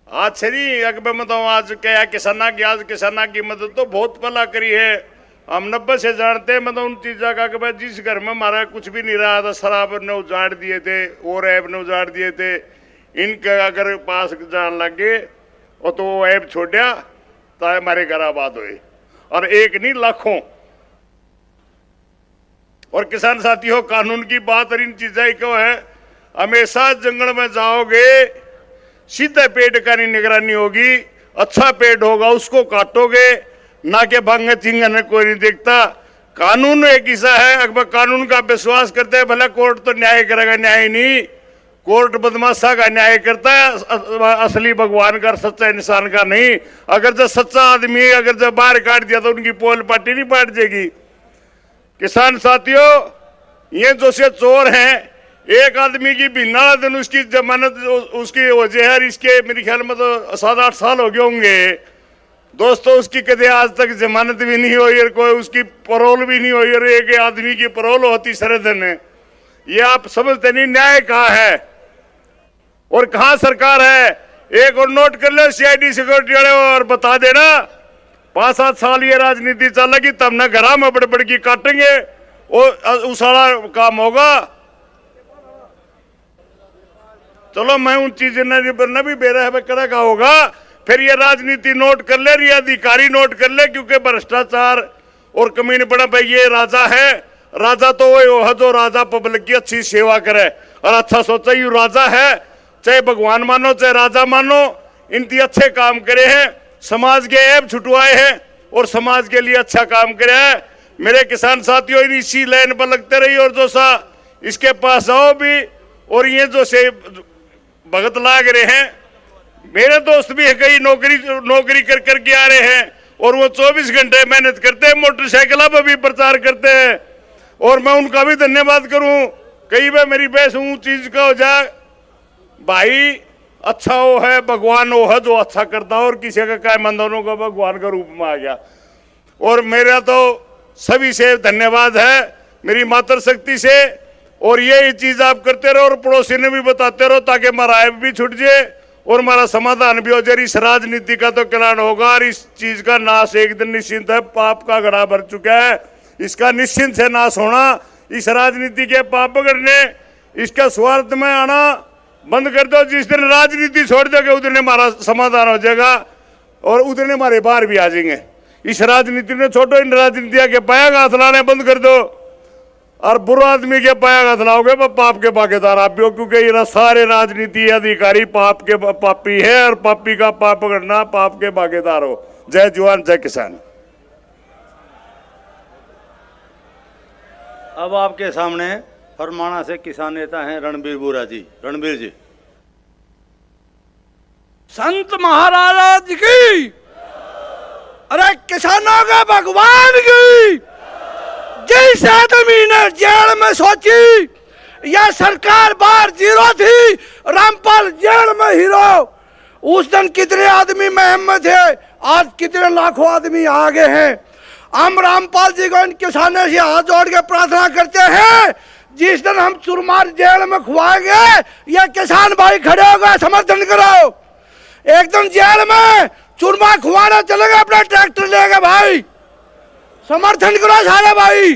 आज से नहीं, अगर मैं बताऊं आज क्या किसाना की, आज किसाना की मदद तो बहुत पहला करी है। हम 90 से जानते हैं, मतलब उन चीज़ों का कि भाई जिस घर में हमारा कुछ भी नहीं रहा था, शराब ने उजाड़ दिए थे और ऐब ने उजाड़ दिए थे, इनके अगर पास जान लग गए और तो वो ऐब छोड़ा तो हमारे घर आबाद हुए, और एक नहीं लाखों। और किसान साथियों, कानून की बात और इन चीजें क्यों है, हमेशा जंगल में जाओगे, सीधे पेड़ का नहीं निगरानी होगी, अच्छा पेड़ होगा उसको काटोगे, ना के भांगे चिंगा ने कोई नहीं देखता। कानून एक ऐसा है, अगर कानून का विश्वास करते हैं, भले कोर्ट तो न्याय करेगा, न्याय नहीं, कोर्ट बदमाशा का न्याय करता है, असली भगवान का, सच्चा इंसान का नहीं। अगर जब सच्चा आदमी अगर जब बाहर काट दिया तो उनकी पोल पार्टी नहीं पाट जाएगी। किसान साथियों, ये जो से चोर हैं, एक आदमी की बिना दिन उसकी जमानत, उसकी वजह इसके मेरे ख्याल में तो 7-8 साल हो गए होंगे दोस्तों, उसकी कदे आज तक जमानत भी नहीं हुई और कोई उसकी परोल भी नहीं हुई, और एक आदमी की परोल होती सरदन है। ये आप समझते नहीं न्याय कहाँ है और कहाँ सरकार है। एक और नोट कर ले, CID सिक्योरिटी वाले, और बता देना 5-7 साल ये राजनीति चलेगी, तब ना घरा में बड़े बड़े की काटेंगे और उस वाला काम होगा। चलो मैं उन चीजें न भी बेरा है करे का होगा। फिर ये राजनीति नोट कर ले, ये अधिकारी नोट कर ले, क्योंकि भ्रष्टाचार और कमीने बड़ा भाई ये राजा है। राजा तो वो है जो राजा पब्लिक की अच्छी सेवा करे और अच्छा सोचा, यू राजा है, चाहे भगवान मानो चाहे राजा मानो, इनकी अच्छे काम करे हैं, समाज के ऐब छुटवाए हैं और समाज के लिए अच्छा काम करे हैं। मेरे किसान साथियों, इसी लाइन पर लगते रहिए और जो सा इसके पास आओ भी, और ये जो से भगत लाग रहे हैं, मेरे दोस्त भी है, कई नौकरी कर करके आ रहे हैं और वो 24 घंटे मेहनत करते हैं, मोटरसाइकिल पर भी प्रचार करते हैं, और मैं उनका भी धन्यवाद करूं। कई बार मेरी बहस चीज का हो जाए, भाई अच्छा वो है, भगवान वो है जो अच्छा करता है, और किसी का क्या मंदों का भगवान का रूप में आ गया। और मेरा तो सभी से धन्यवाद है, मेरी मातृशक्ति से, और ये चीज आप करते रहो और पड़ोसी ने भी बताते रहो, ताकि हमारा ऐब भी छूट जाए और हमारा समाधान भी हो जाए। इस राजनीति का तो कल्याण होगा और इस चीज का नाश एक दिन निश्चिंत है। पाप का घड़ा भर चुका है, इसका निश्चिंत से नाश होना। इस राजनीति के पाप पकड़ने, इसका स्वार्थ में आना बंद कर दो। जिस दिन राजनीति छोड़ दोगे उस दिन हमारा समाधान हो जाएगा और उस दिन हमारे बाहर भी आ जाएंगे। इस राजनीति ने छोड़ो, इन राजनीतिया के पाया हाथ लाने बंद कर दो और बुरा आदमी के पाया हाथ लाओगे वो पाप के भागीदार आप भी हो, क्योंकि ये सारे राजनीति अधिकारी पाप के पापी है और पापी का पाप पकड़ना पाप के भागीदार हो। जय जवान जय किसान। अब आपके सामने फरमाना से किसान नेता हैं रणबीर बुरा जी। रणबीर जी। संत महाराज की, अरे किसानों के भगवान की। जिस आदमी ने जेल में सोची यह सरकार बाहर जीरो थी, रामपाल जेल में हीरो, उस दिन कितने आदमी महम थे, आज कितने लाखों आदमी आ गए हैं। हम रामपाल जी को इन किसानों से हाथ जोड़ के प्रार्थना करते हैं, जिस दिन हम चुरमार जेल में खुआएंगे ये किसान भाई खड़े हो गए, समर्थन करो। एक दिन जेल में चुरमा खुआना चलेगा, अपना ट्रैक्टर लेगा भाई, समर्थन करो सारे भाई।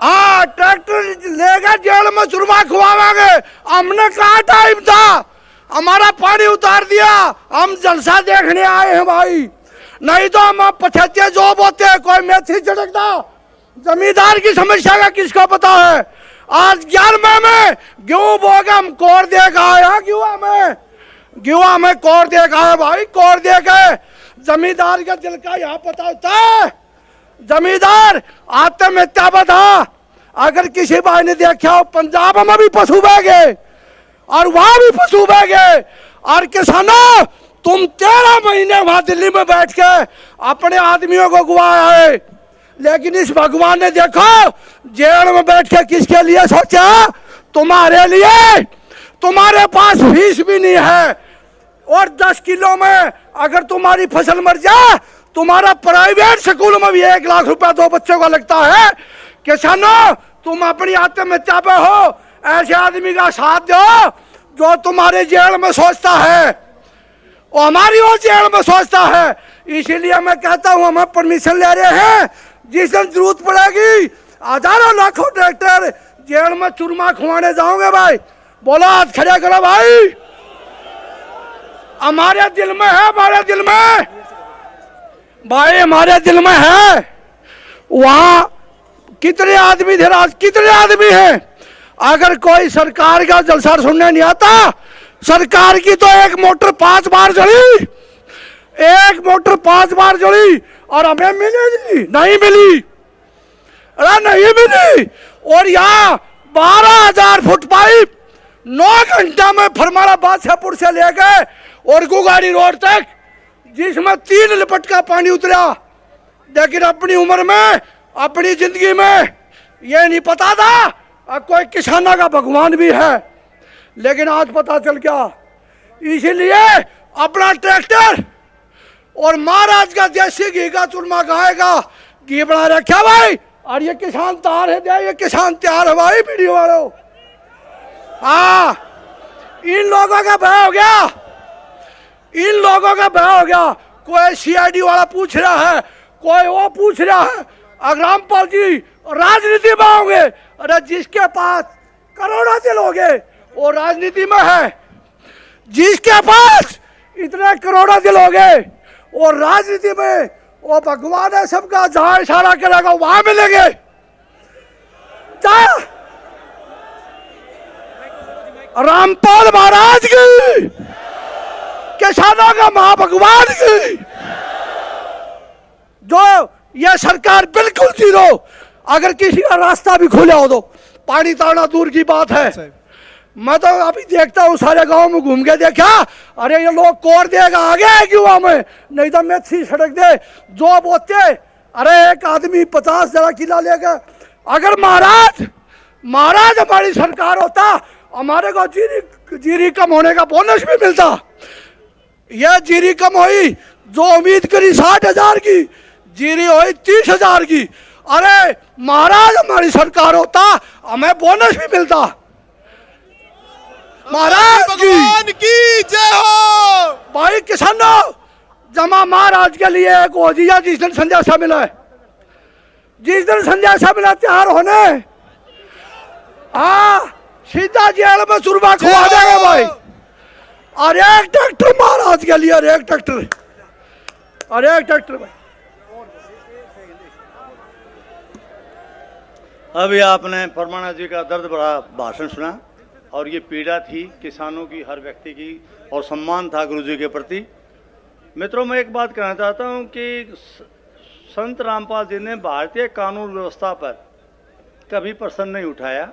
हाँ, ट्रैक्टर लेगा, जेल में चुरमा खुआवाएंगे। हमने कहा टाइम था, हमारा पानी उतार दिया, हम जलसा देखने आए हैं भाई, नहीं तो हम 75 जॉब होते हैं, कोई मेथी झटकता। जमींदार की समस्या का किसको पता है। आज 11वें में गेहूं बोगा, हम कोर देगा आया, गेहूं में कोर देगा है भाई, कोर देगा। जमींदार का दिल का यहाँ पता होता है। जमींदार आते मिथ्या बता, अगर किसी भाई ने देखा हो पंजाब में भी पशु बह गए, और वहां भी पशु बह गए। और किसानों, तुम 13 महीने वहां दिल्ली में बैठ के अपने आदमियों को गुवाया है, लेकिन इस भगवान ने देखो जेल में बैठ के किसके लिए सोचा? तुम्हारे लिए। तुम्हारे पास फीस भी नहीं है, और 10 किलो में अगर तुम्हारी फसल मर जाए, तुम्हारा प्राइवेट स्कूल में भी 1 लाख रुपया 2 बच्चों का लगता है। किसानों, तुम अपनी आत्महत्या पे हो, ऐसे आदमी का साथ दो जो तुम्हारे जेल में सोचता है, और हमारी वो जेल में सोचता है। इसीलिए मैं कहता हूं, हमें परमिशन ले रहे हैं, जिस दिन जरूरत पड़ेगी हजारों लाखों ट्रैक्टर जेल में चूरमा खुआने जाओगे भाई। बोलो हाथ खड़े करो भाई। हमारे दिल में है, हमारे दिल में भाई, हमारे दिल में है। वहां कितने आदमी थे, आज कितने आदमी हैं? अगर कोई सरकार का जलसा सुनने नहीं आता, सरकार की तो एक मोटर 5 बार जली, एक मोटर 5 बार जली, और हमें मिली नहीं मिली, अरे नहीं मिली। और यहाँ 12,000 फुट पाइप 9 घंटा में फरमारा बादशाहपुर से ले गए और गुगाड़ी रोड तक, जिसमें 3 लिपट का पानी उतरा। लेकिन अपनी उम्र में, अपनी जिंदगी में ये नहीं पता था कोई किसानों का भगवान भी है, लेकिन आज पता चल गया। इसीलिए अपना ट्रैक्टर और महाराज का देसी घी का चूरमा खाएगा, घी बना रखा भाई। और ये किसान तैयार है, ये किसान तैयार है भाई, वीडियो वालों। हाँ, इन लोगों का भय हो गया, इन लोगों का भय हो गया। कोई सीआईडी वाला पूछ रहा है, कोई वो पूछ रहा है, रामपाल जी राजनीति में होंगे। अरे जिसके पास करोड़ों दिल हो गए वो राजनीति में है, जिसके पास इतने करोड़ों दिल हो गए वो राजनीति में, वो भगवान है सबका, जहां इशारा करेगा वहां मिलेंगे। रामपाल महाराज की, किसानों का महाभगवान की। जो ये सरकार बिल्कुल जीरो, अगर किसी का रास्ता भी खुला हो तो पानी ताना दूर की बात है। मैं तो अभी देखता हूँ, सारे गांव में घूम के देखा, अरे ये लोग कोर देगा आगे आएगी वहां में, नहीं तो मेथी सड़क दे जो बोते। अरे एक आदमी 50 जरा किला लेगा। अगर महाराज हमारी सरकार होता, हमारे को जीरी कम होने का बोनस भी मिलता। यह जीरी कम हुई, जो उम्मीद करी 60,000 की, जीरी हुई 30,000 की। अरे महाराज हमारी सरकार होता, हमें बोनस भी मिलता। महाराज की जय हो भाई। किसानों, जमा महाराज के लिए एक हो दिया, जिस दिन संदेशा मिला है, जिस दिन संदेशा मिला तैयार होने, हाँ सीधा जेल में चूरमा खुआ देगा भाई। और एक ट्रैक्टर महाराज के लिए, एक ट्रैक्टर, और एक ट्रैक्टर भाई। अभी आपने फरमाना जी का दर्द भरा भाषण सुना, और ये पीड़ा थी किसानों की, हर व्यक्ति की, और सम्मान था गुरु जी के प्रति। मित्रों, मैं एक बात कहना चाहता हूँ कि संत रामपाल जी ने भारतीय कानून व्यवस्था पर कभी प्रश्न नहीं उठाया।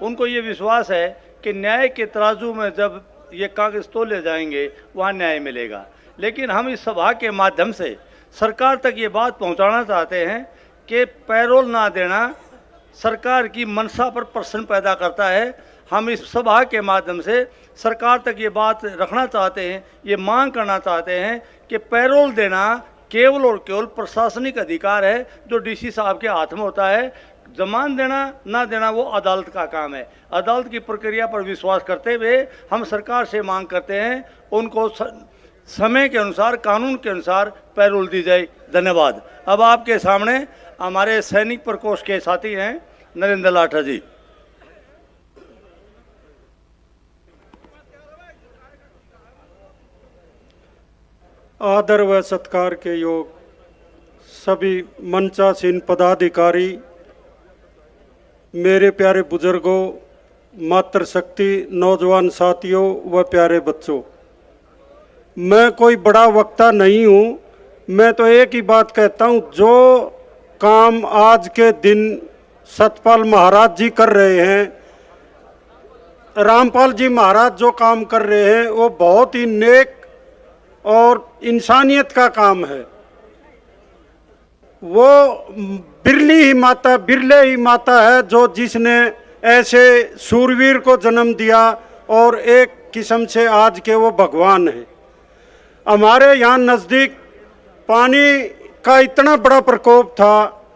उनको ये विश्वास है कि न्याय के तराजू में जब ये कागज तोले जाएंगे वहाँ न्याय मिलेगा। लेकिन हम इस सभा के माध्यम से सरकार तक ये बात पहुँचाना चाहते हैं कि पैरोल ना देना सरकार की मंशा पर प्रश्न पैदा करता है। हम इस सभा के माध्यम से सरकार तक ये बात रखना चाहते हैं, ये मांग करना चाहते हैं कि पैरोल देना केवल और केवल प्रशासनिक अधिकार है जो डीसी साहब के हाथ में होता है। जमान देना ना देना वो अदालत का काम है। अदालत की प्रक्रिया पर विश्वास करते हुए हम सरकार से मांग करते हैं उनको समय के अनुसार, कानून के अनुसार पैरोल दी जाए। धन्यवाद। अब आपके सामने हमारे सैनिक प्रकोष्ठ के साथी हैं नरेंद्र लाठर जी। आदर व सत्कार के योग सभी मंचासीन पदाधिकारी, मेरे प्यारे बुजुर्गों, मातृशक्ति, नौजवान साथियों व प्यारे बच्चों, मैं कोई बड़ा वक्ता नहीं हूँ। मैं तो एक ही बात कहता हूँ, जो काम आज के दिन सतपाल महाराज जी कर रहे हैं, रामपाल जी महाराज जो काम कर रहे हैं वो बहुत ही नेक और इंसानियत का काम है। वो बिरले ही माता है जो जिसने ऐसे सूरवीर को जन्म दिया और एक किस्म से आज के वो भगवान हैं। हमारे यहाँ नज़दीक पानी का इतना बड़ा प्रकोप था,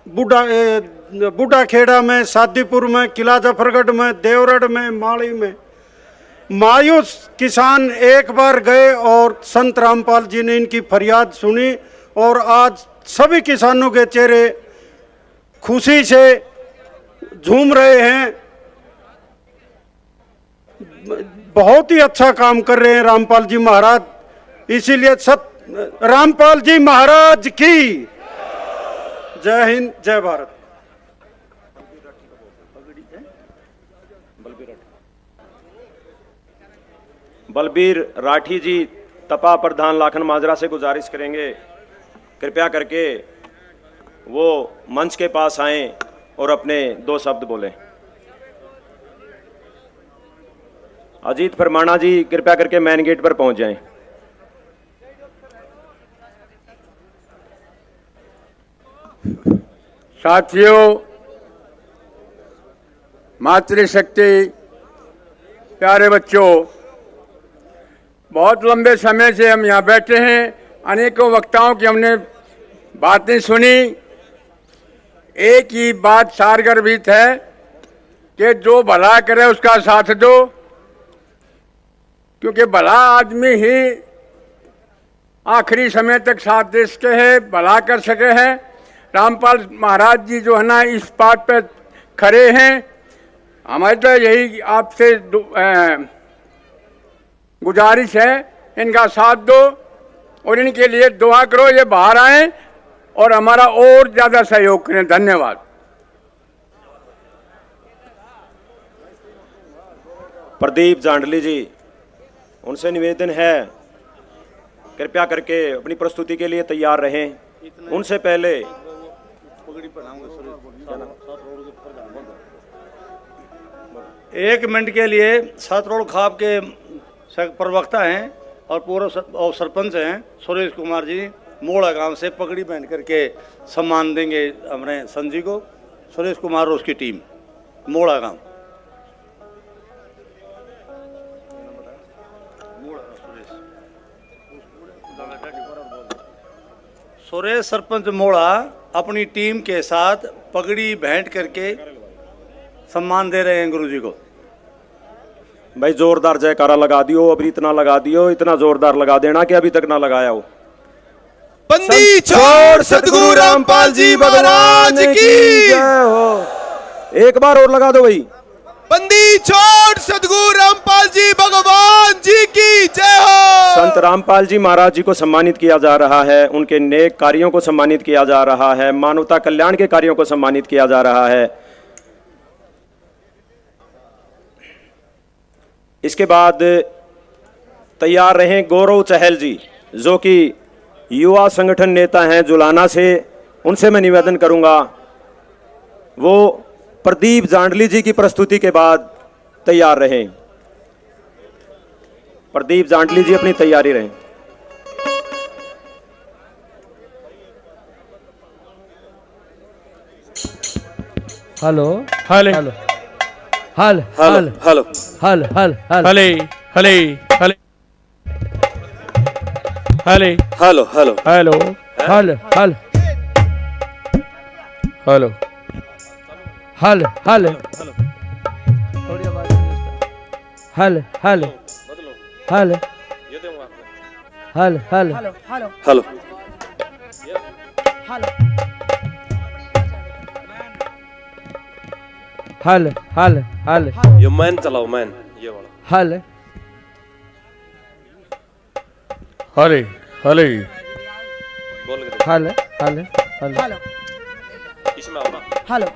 बूढ़ा खेड़ा में, सादीपुर में, किला जफरगढ़ में, देवरड़ में, माड़ी में। मायूस किसान एक बार गए और संत रामपाल जी ने इनकी फरियाद सुनी और आज सभी किसानों के चेहरे खुशी से झूम रहे हैं। बहुत ही अच्छा काम कर रहे हैं रामपाल जी महाराज, इसीलिए रामपाल जी महाराज की जय हिंद, जय भारत। बलबीर राठी जी तपा प्रधान लाखन माजरा से गुजारिश करेंगे कृपया करके वो मंच के पास आएं और अपने 2 शब्द बोलें। अजीत फरमाना जी कृपया करके मेन गेट पर पहुंच जाएं। साथियों, मातृशक्ति, प्यारे बच्चों, बहुत लंबे समय से हम यहाँ बैठे हैं। अनेकों वक्ताओं की हमने बातें सुनी। एक ही बात सारगर्भित है कि जो भला करे उसका साथ दो, क्योंकि भला आदमी ही आखिरी समय तक साथ दे सके है, भला कर सके हैं। रामपाल महाराज जी जो है ना इस बात पे खड़े हैं। हमारी तो यही आपसे गुजारिश है, इनका साथ दो और इनके लिए दुआ करो, ये बाहर आएं और हमारा और ज़्यादा सहयोग करें। धन्यवाद। प्रदीप जांडली जी, उनसे निवेदन है कृपया करके अपनी प्रस्तुति के लिए तैयार रहें। उनसे पहले एक मिनट के लिए सातरोड़ खाप के प्रवक्ता हैं और पूर्व और सरपंच हैं सुरेश कुमार जी मोड़ा गांव से पगड़ी पहन करके सम्मान देंगे अपने संजी को। सुरेश कुमार और उसकी टीम मोड़ा गांव। सुरेश सरपंच मोड़ा अपनी टीम के साथ पगड़ी भेंट करके सम्मान दे रहे हैं गुरुजी को। भाई जोरदार जयकारा लगा दियो, अभी इतना लगा दियो, इतना जोरदार लगा देना कि अभी तक ना लगाया हो। बंदी छोड़ सतगुरु रामपाल जी महाराज की जय हो। एक बार और लगा दो भाई। बंदी छोड़ सतगुरु रामपाल जी भगवान जी की जय हो। संत रामपाल जी महाराज जी को सम्मानित किया जा रहा है, उनके नेक कार्यों को सम्मानित किया जा रहा है, मानवता कल्याण के कार्यों को सम्मानित किया जा रहा है। इसके बाद तैयार रहें गौरव चहल जी, जो कि युवा संगठन नेता हैं जुलाना से। उनसे मैं निवेदन करूंगा वो प्रदीप जांडली जी की प्रस्तुति के बाद तैयार रहें। प्रदीप जांडली जी अपनी तैयारी रहें। हेलो हले हेलो हल हल हेलो हल हल हल हले हले हले हले हेलो हेलो हेलो हल हल हेलो हल हल हल हल हल हल हल हेलो हल हल हल ये मैन चलाओ, मैन ये वाला हल हले हले बोल के हल हल हल हेलो इसमें आओ ना। हेलो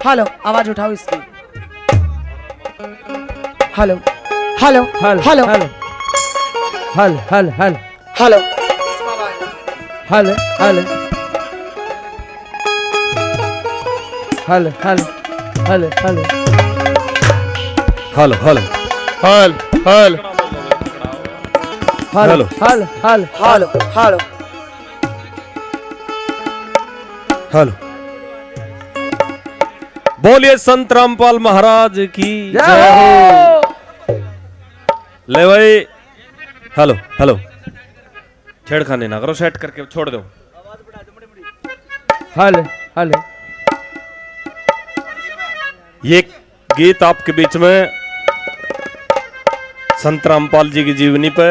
हेलो आवाज उठाओ इसकी। हेलो हेलो हल हेलो हल हल हल हल हेलो हल हल हल हल हल हल हेलो हेलो हल हल hello hello hello hello hello hello. बोलिए संत रामपाल महाराज की जय हो। ले भाई हेलो हेलो, छेड़खानी ना करो, सेट करके छोड़ दो। Hello hello. ये गीत आपके बीच में संत रामपाल जी की जीवनी पे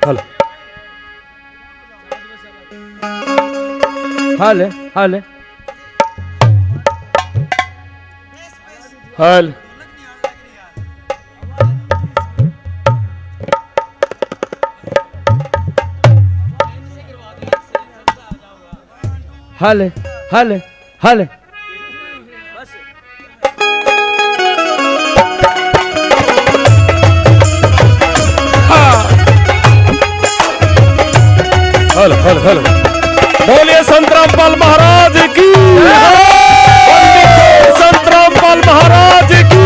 हेलो हेलो हेलो हल hello hello hello hello hello hello. बोलिए संत रामपाल महाराज की, बोलिए संत रामपाल महाराज की।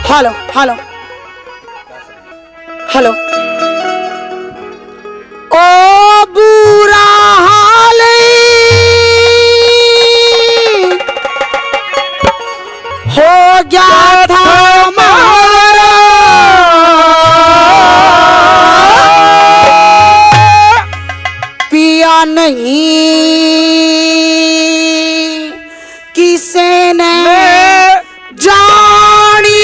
Hello hello hello. ओ बुरा हाल हो गया था हमारा, पिया नहीं किसे ने जानी।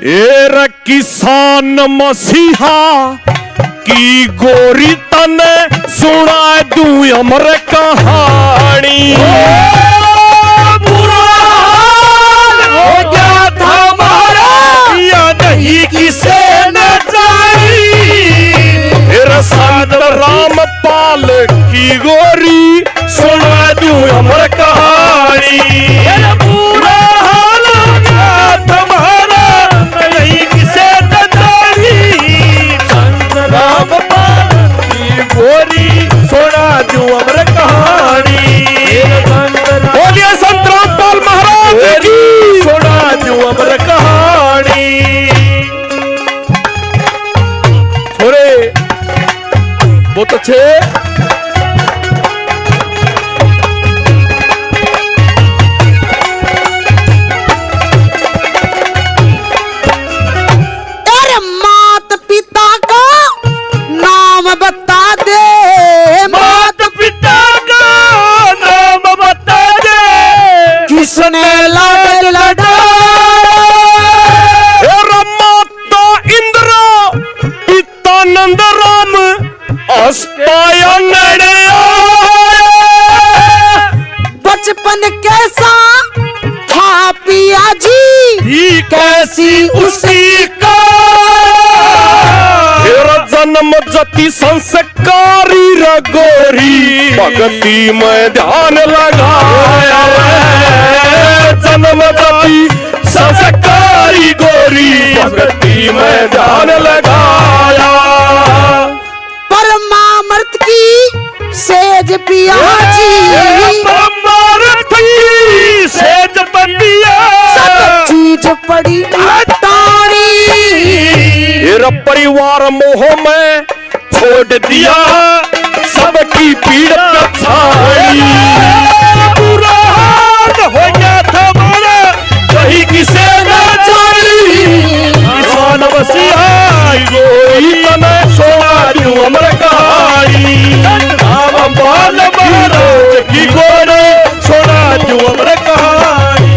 ए किसान मसीहा की गोरी तने सुना दूं अमर कहानी। बुरा हाल हो गया था हमारा, या नहीं किसे न जानी। फिर संत रामपाल की गोरी सुना दूं अमर कहानी। बुरा हाल हो गया था हमारा, नहीं किसे न जानी। संत रामपाल की गोरी सुना दूं अमर कहानी। बोलिए संत रामपाल महाराज की, सुना दूं अमर कहानी। छोरे बहुत अच्छे। मात पिता का नाम बता दे, मात पिता का नाम बता दे। किसने लाड लड़ाया। माता इंद्र पिता नंद राम अस्ताया नड़े बचपन कैसा था पिया जी, कैसी उसी का। जन्म जति संस्कारी रगोरी, भक्ति में ध्यान लगाया। जन्म जति संस्कारी गोरी, भक्ति में ध्यान लगाया। परमामृत की सेज पिया जी, परमामृत की सेज पिया। सब चीज पड़ी तारी। तेरा परिवार मोह में छोड़ दिया, सबकी पीड़ छाड़ी। बुरा हाल हो गया था हमारा, कहीं किसे न जानी। किसान मसीहा गोरी तने सुना दूं अमर कहानी। रामपाल महाराज की गोरी सुना दूं अमर कहानी।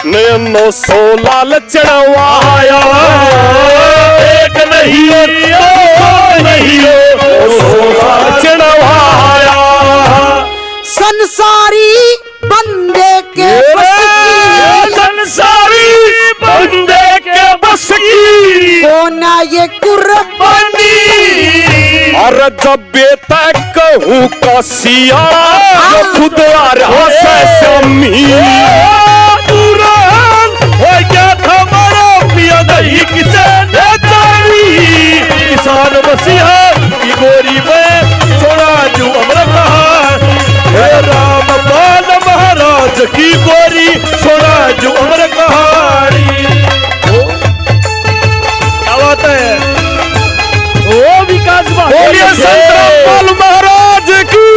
नयनो सो लाल चढ़वाया, एक नहीं नहीं सो लाल चढ़वाया। संसारी बंदे के बस की, संसारी बंदे के बस की होना ये कुर्बानी। और जब बेटा कहूँ का सिया खुद आ रहा से शमी, हो गया था हमारा पिया नहीं किसे न जानी। किसान बसिया की गोरी में छोड़ा जो अमर कहा, हे राम पाल महाराज की गोरी छोड़ा जो अमर कहानी। क्या बात है, ओ विकास बोलिए संत रामपाल महाराज की।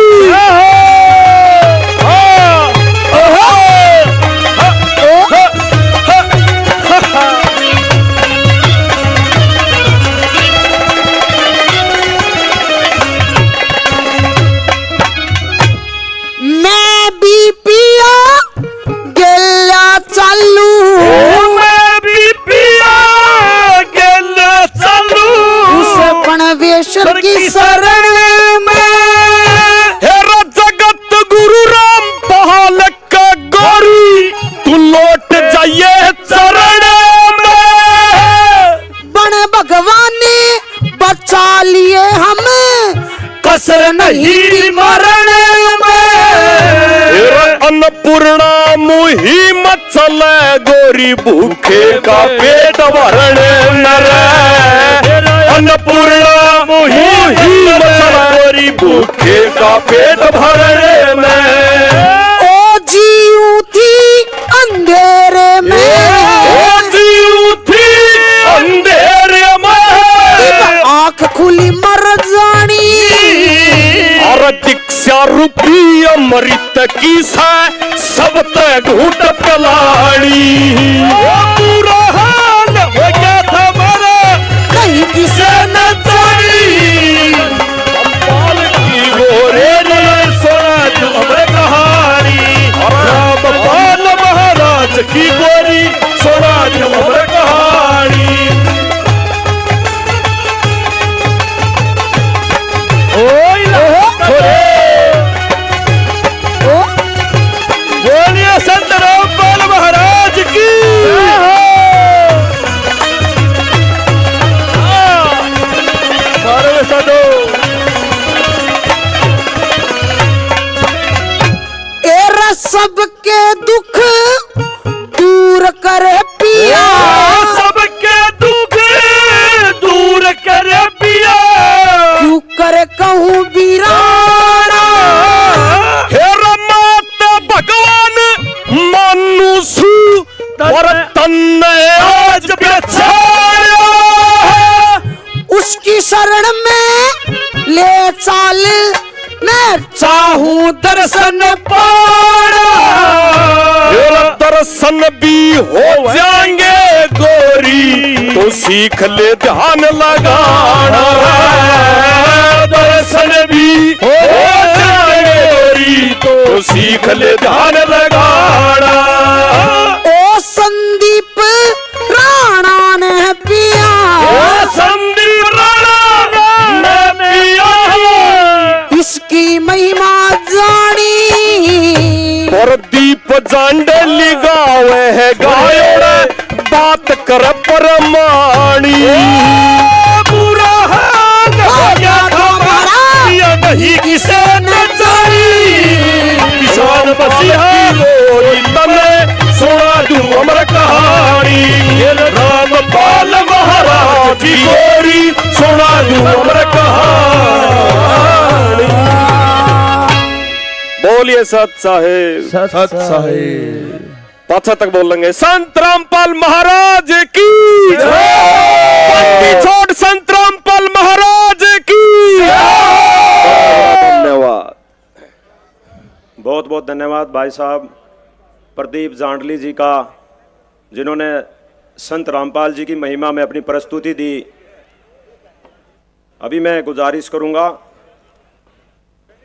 मैं भी पिया गेला चालू, मैं भी पिया गेला चालू उस पणवेश्वर की शरण में। हेरा जगत गुरु रामपाल का गोरी तू लौट जाइए चरण में। बन भगवान ने बचा लिए हमें, कसर नहीं मरण में। अन्नपूर्णा मुही मचल गोरी भूखे का पेट भरण नर। अन्नपूर्णा मुही मचल गोरी भूखे का पेट भरण में। ओ जीव थी अंधेरे में, ओ जीव थी अंधेरे में, आंख खुली मर जानी। और दीक्षा रूपी अमृत की सब तय घूट पलाड़ी। पूरा हाल हो गया था हमारा नहीं किसे न जानी। अम्बाल की गोरे ने सोना जो अमर कहानी, रामपाल महाराज की गोरी सोना जो अमर कहानी। बोलिए संत रामपाल महाराज की। एरा सबके दुख दूर करे पिया, सबके दुख दूर करे पिया। क्यों करे कहूँ वीराना। हे माता भगवान मनुष्य और तन आज बचाया, उसकी शरण में ले चाल मैं चाहूं दर्शन पाना। दर्शन भी हो जाएंगे गोरी तो सीख ले ध्यान लगाना। दर्शन भी हो जाएंगे गोरी तो सीख ले ध्यान लगाना। ओ संदीप राणा ने पिया, ओ संदीप राणा ने पिया, इसकी महिमा जानी। और दीप जांडली गावे है गायोड़ बात कर परमाणी। पूरा हाल हो गया था हमारा ये नहीं किसे न जानी। किसान बसिया गोरी तने सुना दूं अमर कहानी। रामपाल महाराज की गोरी सुना दूं अमर कहानी। बोलिए सत साहेब, सत साहेब। पाछा तक बोलेंगे संत रामपाल महाराज की जय। छोड़ संत रामपाल महाराज की धन्यवाद, बहुत बहुत धन्यवाद भाई साहब प्रदीप जांडली जी का, जिन्होंने संत रामपाल जी की महिमा में अपनी प्रस्तुति दी। अभी मैं गुजारिश करूंगा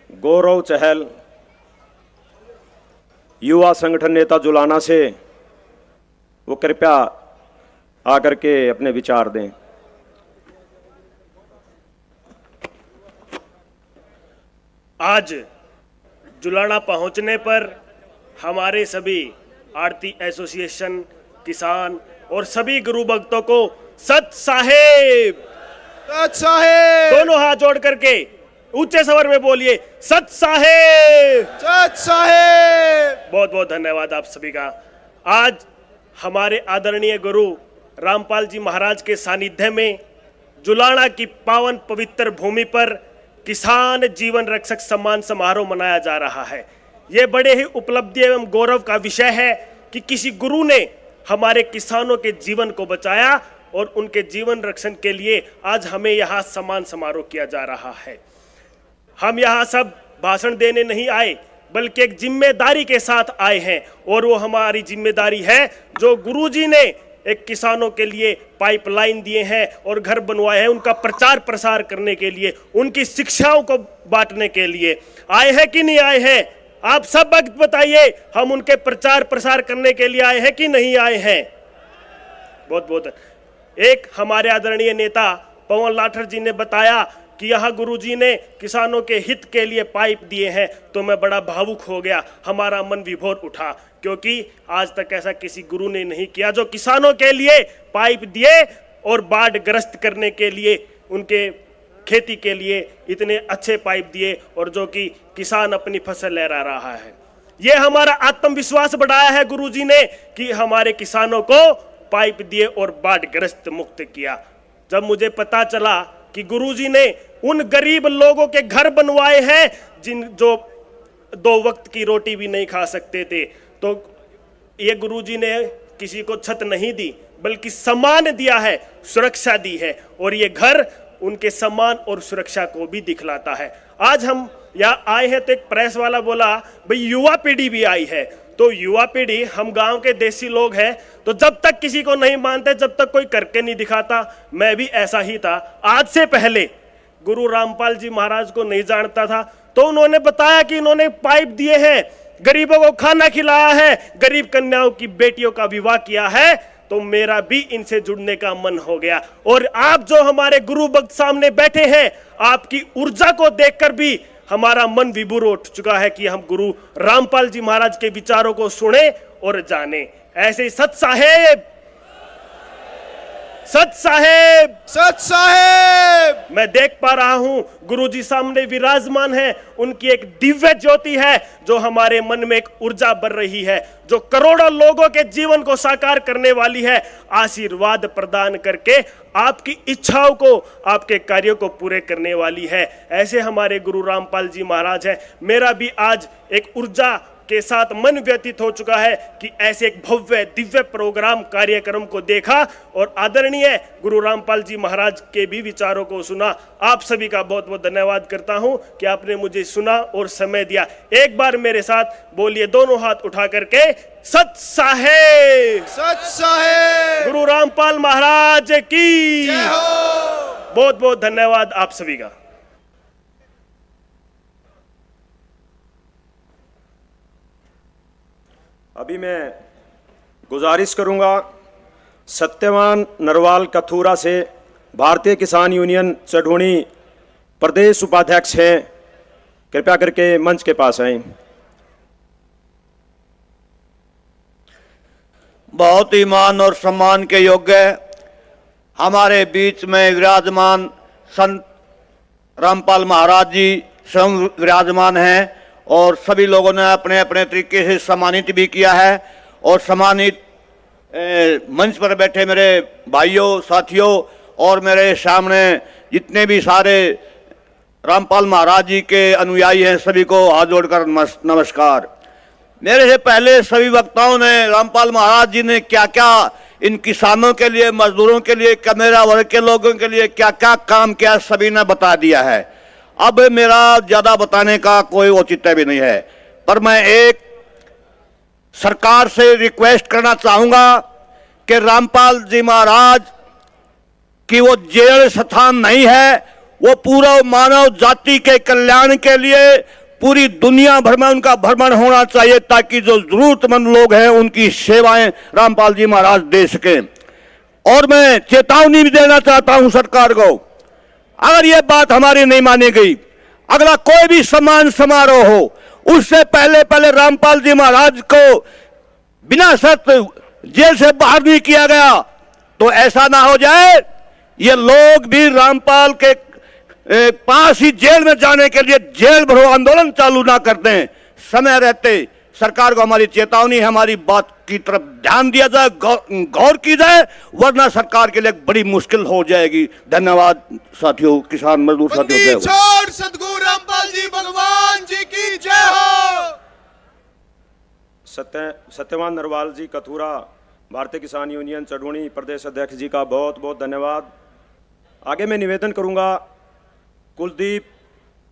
गौरव चहल, युवा संगठन नेता जुलाना से, वो कृपया आकर के अपने विचार दें। आज जुलाना पहुंचने पर हमारे सभी आरती एसोसिएशन, किसान और सभी गुरु भक्तों को सत साहेब, सत साहेब, दोनों हाथ जोड़ करके ऊंचे स्वर में बोलिए, सत साहेब, सत साहेब। बहुत बहुत धन्यवाद आप सभी का। आज हमारे आदरणीय गुरु रामपाल जी महाराज के सानिध्य में जुलाना की पावन पवित्र भूमि पर किसान जीवन रक्षक सम्मान समारोह मनाया जा रहा है। ये बड़े ही उपलब्धि एवं गौरव का विषय है कि किसी गुरु ने हमारे किसानों के जीवन को बचाया और उनके जीवन रक्षण के लिए आज हमें यहाँ सम्मान समारोह किया जा रहा है। हम यहाँ सब भाषण देने नहीं आए, बल्कि एक जिम्मेदारी के साथ आए हैं, और वो हमारी जिम्मेदारी है जो गुरुजी ने एक किसानों के लिए पाइपलाइन दिए हैं और घर बनवाए हैं, उनका प्रचार प्रसार करने के लिए, उनकी शिक्षाओं को बांटने के लिए आए हैं कि नहीं आए हैं? आप सब वक्त बताइए, हम उनके प्रचार प्रसार करने के लिए आए हैं कि नहीं आए हैं? बहुत बहुत। एक हमारे आदरणीय नेता पवन लाठर जी ने बताया कि यहाँ गुरुजी ने किसानों के हित के लिए पाइप दिए हैं, तो मैं बड़ा भावुक हो गया, हमारा मन विभोर उठा, क्योंकि आज तक ऐसा किसी गुरु ने नहीं किया जो किसानों के लिए पाइप दिए और बाढ़ ग्रस्त करने के लिए, उनके खेती के लिए इतने अच्छे पाइप दिए, और जो कि किसान अपनी फसल लहरा रहा है। ये हमारा आत्मविश्वास बढ़ाया है गुरुजी ने कि हमारे किसानों को पाइप दिए और बाढ़ ग्रस्त मुक्त किया। जब मुझे पता चला कि गुरुजी ने उन गरीब लोगों के घर बनवाए हैं जो 2 वक्त की रोटी भी नहीं खा सकते थे, तो ये गुरुजी ने किसी को छत नहीं दी, बल्कि सम्मान दिया है, सुरक्षा दी है, और ये घर उनके सम्मान और सुरक्षा को भी दिखलाता है। आज हम यहाँ आए हैं तो एक प्रेस वाला बोला भाई युवा पीढ़ी भी आई है, तो युवा पीढ़ी, हम गांव के देसी लोग हैं, तो जब तक किसी को नहीं मानते, जब तक कोई करके नहीं दिखाता, मैं भी ऐसा ही था। आज से पहले गुरु रामपाल जी महाराज को नहीं जानता था, तो उन्होंने बताया कि इन्होंने पाइप दिए हैं, गरीबों को खाना खिलाया है, गरीब कन्याओं की बेटियों का विवाह किया है, तो मेरा भी इनसे जुड़ने का मन हो गया। और आप जो हमारे गुरु भक्त सामने बैठे हैं, आपकी ऊर्जा को देखकर भी हमारा मन विभोर उठ चुका है कि हम गुरु रामपाल जी महाराज के विचारों को सुने और जाने। ऐसे ही सत साहेब, सत साहेब, सत साहेब। मैं देख पा रहा हूं गुरुजी सामने विराजमान है, उनकी एक दिव्य ज्योति है जो हमारे मन में एक ऊर्जा भर रही है, जो करोड़ों लोगों के जीवन को साकार करने वाली है, आशीर्वाद प्रदान करके आपकी इच्छाओं को, आपके कार्यों को पूरे करने वाली है। ऐसे हमारे गुरु रामपाल जी महाराज हैं। मेरा भी आज एक ऊर्जा के साथ मन व्यतीत हो चुका है कि ऐसे एक भव्य दिव्य प्रोग्राम कार्यक्रम को देखा और आदरणीय गुरु रामपाल जी महाराज के भी विचारों को सुना। आप सभी का बहुत बहुत धन्यवाद करता हूं कि आपने मुझे सुना और समय दिया। एक बार मेरे साथ बोलिए, दोनों हाथ उठा करके, सत साहेब, सत साहेब। गुरु रामपाल महाराज की जय हो। बहुत बहुत धन्यवाद आप सभी का। अभी मैं गुजारिश करूंगा सत्यवान नरवाल कथूरा से, भारतीय किसान यूनियन चढ़ोनी प्रदेश उपाध्यक्ष हैं, कृपया करके मंच के पास आएं। बहुत ही मान और सम्मान के योग्य हमारे बीच में विराजमान संत रामपाल महाराज जी स्वयं विराजमान हैं, और सभी लोगों ने अपने अपने तरीके से सम्मानित भी किया है। और सम्मानित मंच पर बैठे मेरे भाइयों, साथियों, और मेरे सामने जितने भी सारे रामपाल महाराज जी के अनुयायी हैं, सभी को हाथ जोड़कर नमस्कार। मेरे से पहले सभी वक्ताओं ने रामपाल महाराज जी ने क्या क्या इन किसानों के लिए, मजदूरों के लिए, कमेरा वर्ग के लोगों के लिए क्या क्या काम किया, सभी ने बता दिया है। अब मेरा ज्यादा बताने का कोई औचित्य भी नहीं है, पर मैं एक सरकार से रिक्वेस्ट करना चाहूंगा कि रामपाल जी महाराज की वो जेल स्थान नहीं है, वो पूरा मानव जाति के कल्याण के लिए पूरी दुनिया भर में उनका भ्रमण होना चाहिए, ताकि जो जरूरतमंद लोग हैं उनकी सेवाएं रामपाल जी महाराज दे सकें। और मैं चेतावनी भी देना चाहता हूं सरकार को, अगर ये बात हमारी नहीं मानी गई, अगला कोई भी सम्मान समारोह हो, उससे पहले पहले रामपाल जी महाराज को बिना शर्त जेल से बाहर नहीं किया गया, तो ऐसा ना हो जाए ये लोग भी रामपाल के पास ही जेल में जाने के लिए जेल भरो आंदोलन चालू ना कर दें। समय रहते सरकार को हमारी चेतावनी है, हमारी बात की तरफ ध्यान दिया जाए, गौर की जाए, वरना सरकार के लिए बड़ी मुश्किल हो जाएगी। धन्यवाद साथियों, किसान मजदूर साथियों, जय हो। छोड़ सदगुरु रामपाल जी भगवान जी की जय हो। सत्यवान नरवाल जी कथूरा, भारतीय किसान यूनियन चढ़ोणी प्रदेश अध्यक्ष जी का बहुत बहुत धन्यवाद। आगे मैं निवेदन करूंगा कुलदीप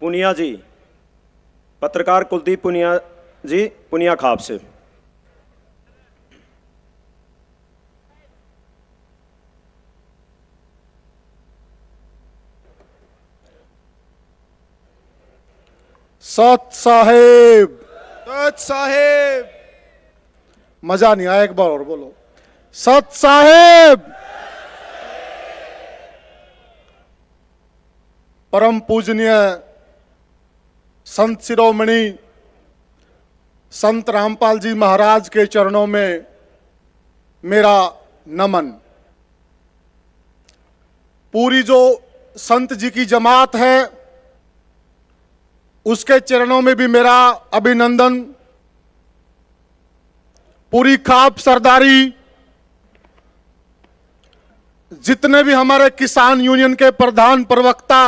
पुनिया जी, पत्रकार कुलदीप पुनिया जी, पुनिया खाप से। सत साहेब, सत साहेब, मजा नहीं आया, एक बार और बोलो। सत साहेब। परम पूजनीय संत शिरोमणि संत रामपाल जी महाराज के चरणों में मेरा नमन। पूरी जो संत जी की जमात है उसके चरणों में भी मेरा अभिनंदन। पूरी खाप सरदारी, जितने भी हमारे किसान यूनियन के प्रधान प्रवक्ता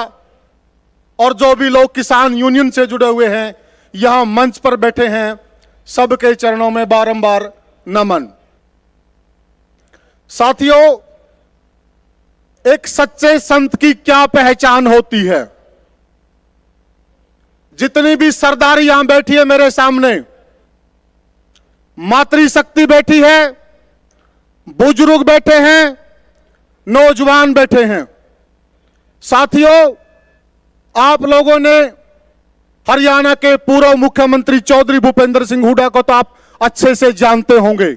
और जो भी लोग किसान यूनियन से जुड़े हुए हैं, यहां मंच पर बैठे हैं, सबके चरणों में बारंबार नमन। साथियों, एक सच्चे संत की क्या पहचान होती है? जितनी भी सरदारी यहां बैठी है मेरे सामने, मातृशक्ति बैठी है, बुजुर्ग बैठे हैं, नौजवान बैठे हैं। साथियों, आप लोगों ने हरियाणा के पूर्व मुख्यमंत्री चौधरी भूपेंद्र सिंह हुड्डा को तो आप अच्छे से जानते होंगे।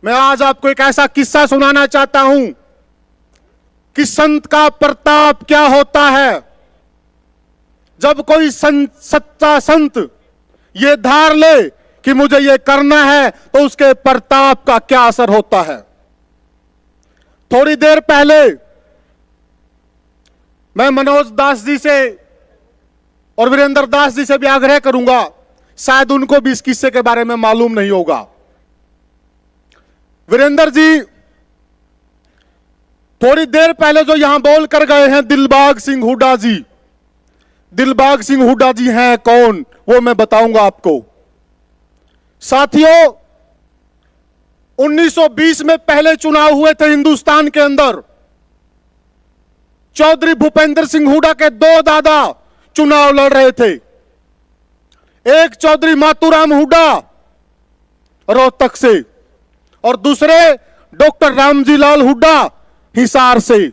मैं आज आपको एक ऐसा किस्सा सुनाना चाहता हूं कि संत का प्रताप क्या होता है। जब कोई सच्चा संत ये धार ले कि मुझे ये करना है, तो उसके प्रताप का क्या असर होता है। थोड़ी देर पहले मैं मनोज दास जी से और वीरेंद्र दास जी से भी आग्रह करूंगा, शायद उनको भी इस किस्से के बारे में मालूम नहीं होगा। वीरेंद्र जी थोड़ी देर पहले जो यहां बोल कर गए हैं, दिलबाग सिंह हुड्डा जी। दिलबाग सिंह हुड्डा जी हैं कौन, वो मैं बताऊंगा आपको। साथियों, 1920 में पहले चुनाव हुए थे हिंदुस्तान के अंदर। चौधरी भूपेंद्र सिंह हुड्डा के दो दादा चुनाव लड़ रहे थे। एक चौधरी मातूराम हुड्डा रोहतक से और दूसरे डॉक्टर रामजी लाल हुड्डा हिसार से।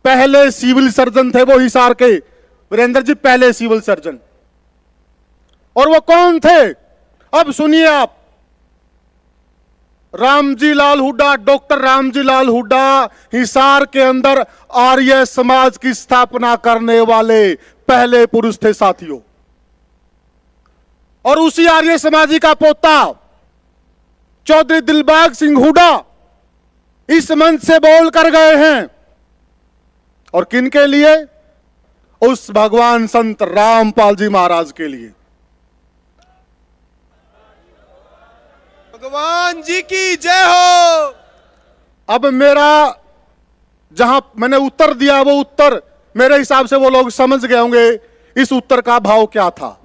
पहले सिविल सर्जन थे वो हिसार के, वीरेंद्र जी पहले सिविल सर्जन। और वो कौन थे, अब सुनिए आप। रामजी लाल हुड्डा, डॉक्टर रामजी लाल हुड्डा हिसार के अंदर आर्य समाज की स्थापना करने वाले पहले पुरुष थे साथियों। और उसी आर्य समाजी का पोता चौधरी दिलबाग सिंह हुड्डा इस मंच से बोल कर गए हैं। और किन के लिए? उस भगवान संत रामपाल जी महाराज के लिए। भगवान जी की जय हो। अब मेरा जहां मैंने उत्तर दिया, वो उत्तर मेरे हिसाब से वो लोग समझ गए होंगे इस उत्तर का भाव क्या था।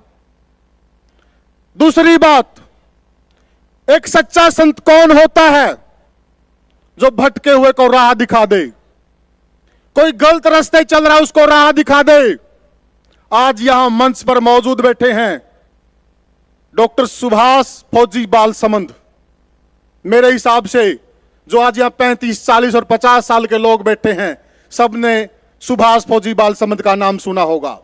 दूसरी बात, एक सच्चा संत कौन होता है? जो भटके हुए को राह दिखा दे, कोई गलत रास्ते चल रहा है उसको राह दिखा दे। आज यहां मंच पर मौजूद बैठे हैं डॉक्टर सुभाष फौजी बाल समंद। मेरे हिसाब से जो आज यहां 35, 40 और 50 साल के लोग बैठे हैं, सबने सुभाष फौजी बाल समंद का नाम सुना होगा।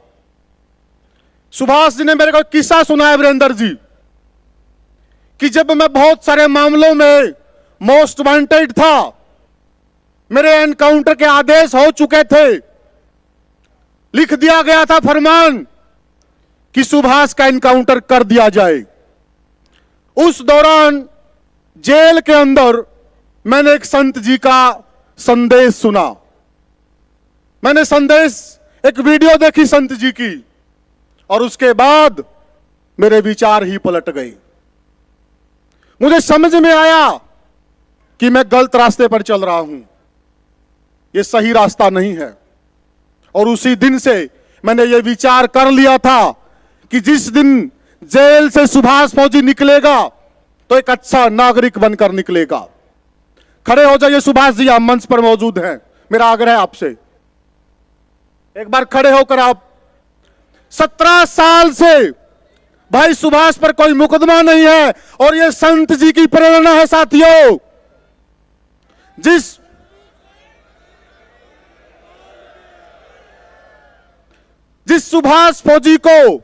सुभाष जी ने मेरे को एक किस्सा सुनाया वीरेंद्र जी, कि जब मैं बहुत सारे मामलों में मोस्ट वांटेड था, मेरे एनकाउंटर के आदेश हो चुके थे, लिख दिया गया था फरमान कि सुभाष का एनकाउंटर कर दिया जाए। उस दौरान जेल के अंदर मैंने एक संत जी का संदेश सुना। मैंने संदेश, एक वीडियो देखी संत जी की, और उसके बाद मेरे विचार ही पलट गए। मुझे समझ में आया कि मैं गलत रास्ते पर चल रहा हूं, यह सही रास्ता नहीं है। और उसी दिन से मैंने यह विचार कर लिया था कि जिस दिन जेल से सुभाष फौजी निकलेगा तो एक अच्छा नागरिक बनकर निकलेगा। खड़े हो जाइए सुभाष जी, आप मंच पर मौजूद हैं, मेरा आग्रह है आपसे, एक बार खड़े होकर आप। 17 साल से भाई सुभाष पर कोई मुकदमा नहीं है, और यह संत जी की प्रेरणा है साथियों। जिस सुभाष फौजी को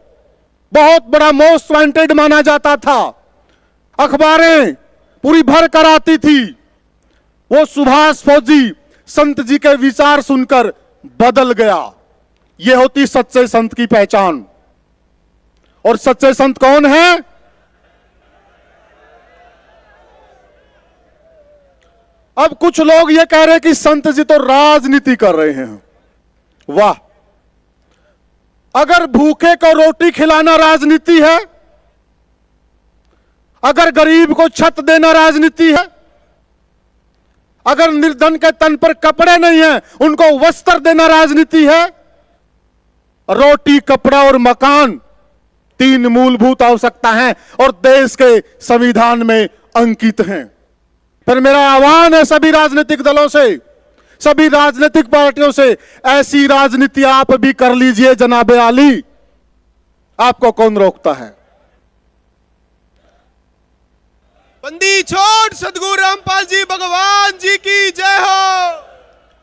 बहुत बड़ा मोस्ट वांटेड माना जाता था, अखबारें पूरी भर कर आती थी, वो सुभाष फौजी संत जी के विचार सुनकर बदल गया। यह होती सच्चे संत की पहचान। और सच्चे संत कौन है? अब कुछ लोग ये कह रहे हैं कि संत जी तो राजनीति कर रहे हैं। वाह, अगर भूखे को रोटी खिलाना राजनीति है, अगर गरीब को छत देना राजनीति है, अगर निर्धन के तन पर कपड़े नहीं है उनको वस्त्र देना राजनीति है, रोटी, कपड़ा और मकान 3 मूलभूत आवश्यकता हैं और देश के संविधान में अंकित हैं। फिर मेरा आह्वान है सभी राजनीतिक दलों से, सभी राजनीतिक पार्टियों से, ऐसी राजनीति आप भी कर लीजिए जनाबे आली, आपको कौन रोकता है? बंदी छोड़ सदगुरु रामपाल जी भगवान जी की जय हो।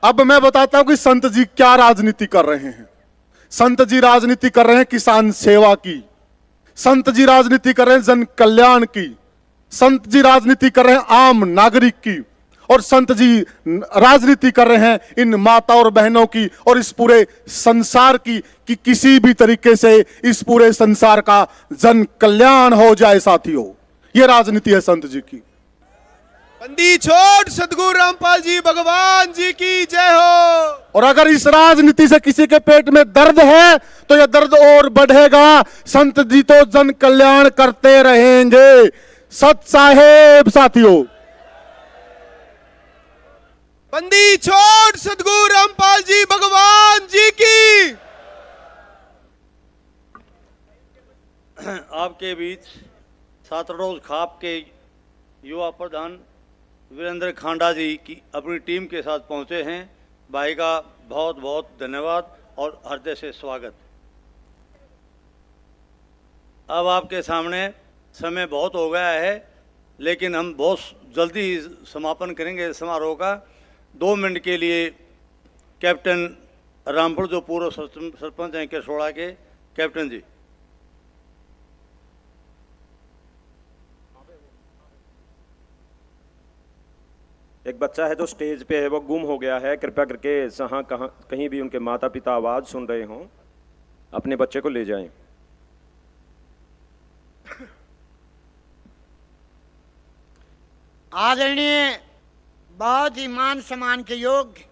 अब मैं बताता हूं कि संत जी क्या राजनीति कर रहे हैं। संत जी राजनीति कर रहे हैं किसान सेवा की, संत जी राजनीति कर रहे हैं जन कल्याण की, संत जी राजनीति कर रहे हैं आम नागरिक की, और संत जी राजनीति कर रहे हैं इन माता और बहनों की और इस पूरे संसार की, कि किसी भी तरीके से इस पूरे संसार का जन कल्याण हो जाए। साथियों, यह राजनीति है संत जी की। बंदी छोड़ सदगुरु रामपाल जी भगवान जी की जय हो। और अगर इस राजनीति से किसी के पेट में दर्द है तो यह दर्द और बढ़ेगा। संत जी तो जन कल्याण करते रहेंगे। सत साहेब। साथियों, बंदी छोड़ सदगुरु रामपाल जी भगवान जी की। आपके बीच सातरोज खाप के युवा प्रधान वीरेंद्र खांडा जी की अपनी टीम के साथ पहुंचे हैं। भाई का बहुत बहुत धन्यवाद और हृदय से स्वागत। अब आपके सामने समय बहुत हो गया है, लेकिन हम बहुत जल्दी समापन करेंगे समारोह का। 2 मिनट के लिए कैप्टन रामपुर, जो पूर्व सरपंच हैं केसोड़ा के, कैप्टन जी। एक बच्चा है जो स्टेज पे है, वो गुम हो गया है। कृपया करके जहाँ कहीं भी उनके माता पिता आवाज़ सुन रहे हों, अपने बच्चे को ले जाएं। आदरणीय, बहुत ही मान सम्मान के योग्य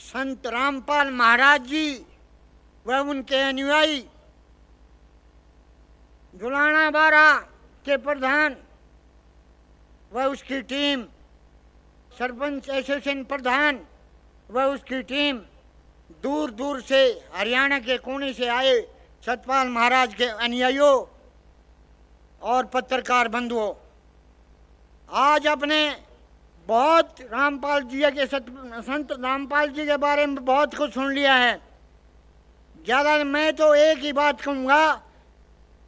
संत रामपाल महाराज जी व उनके अनुयायी, जुलाना बारा के प्रधान व उसकी टीम, सरपंच एसोसिएशन प्रधान व उसकी टीम, दूर दूर से हरियाणा के कोने से आए सतपाल महाराज के अनुयायियों और पत्रकार बंधुओं, आज अपने बहुत रामपाल जी के संत रामपाल जी के बारे में बहुत कुछ सुन लिया है। ज़्यादा मैं तो एक ही बात कहूँगा,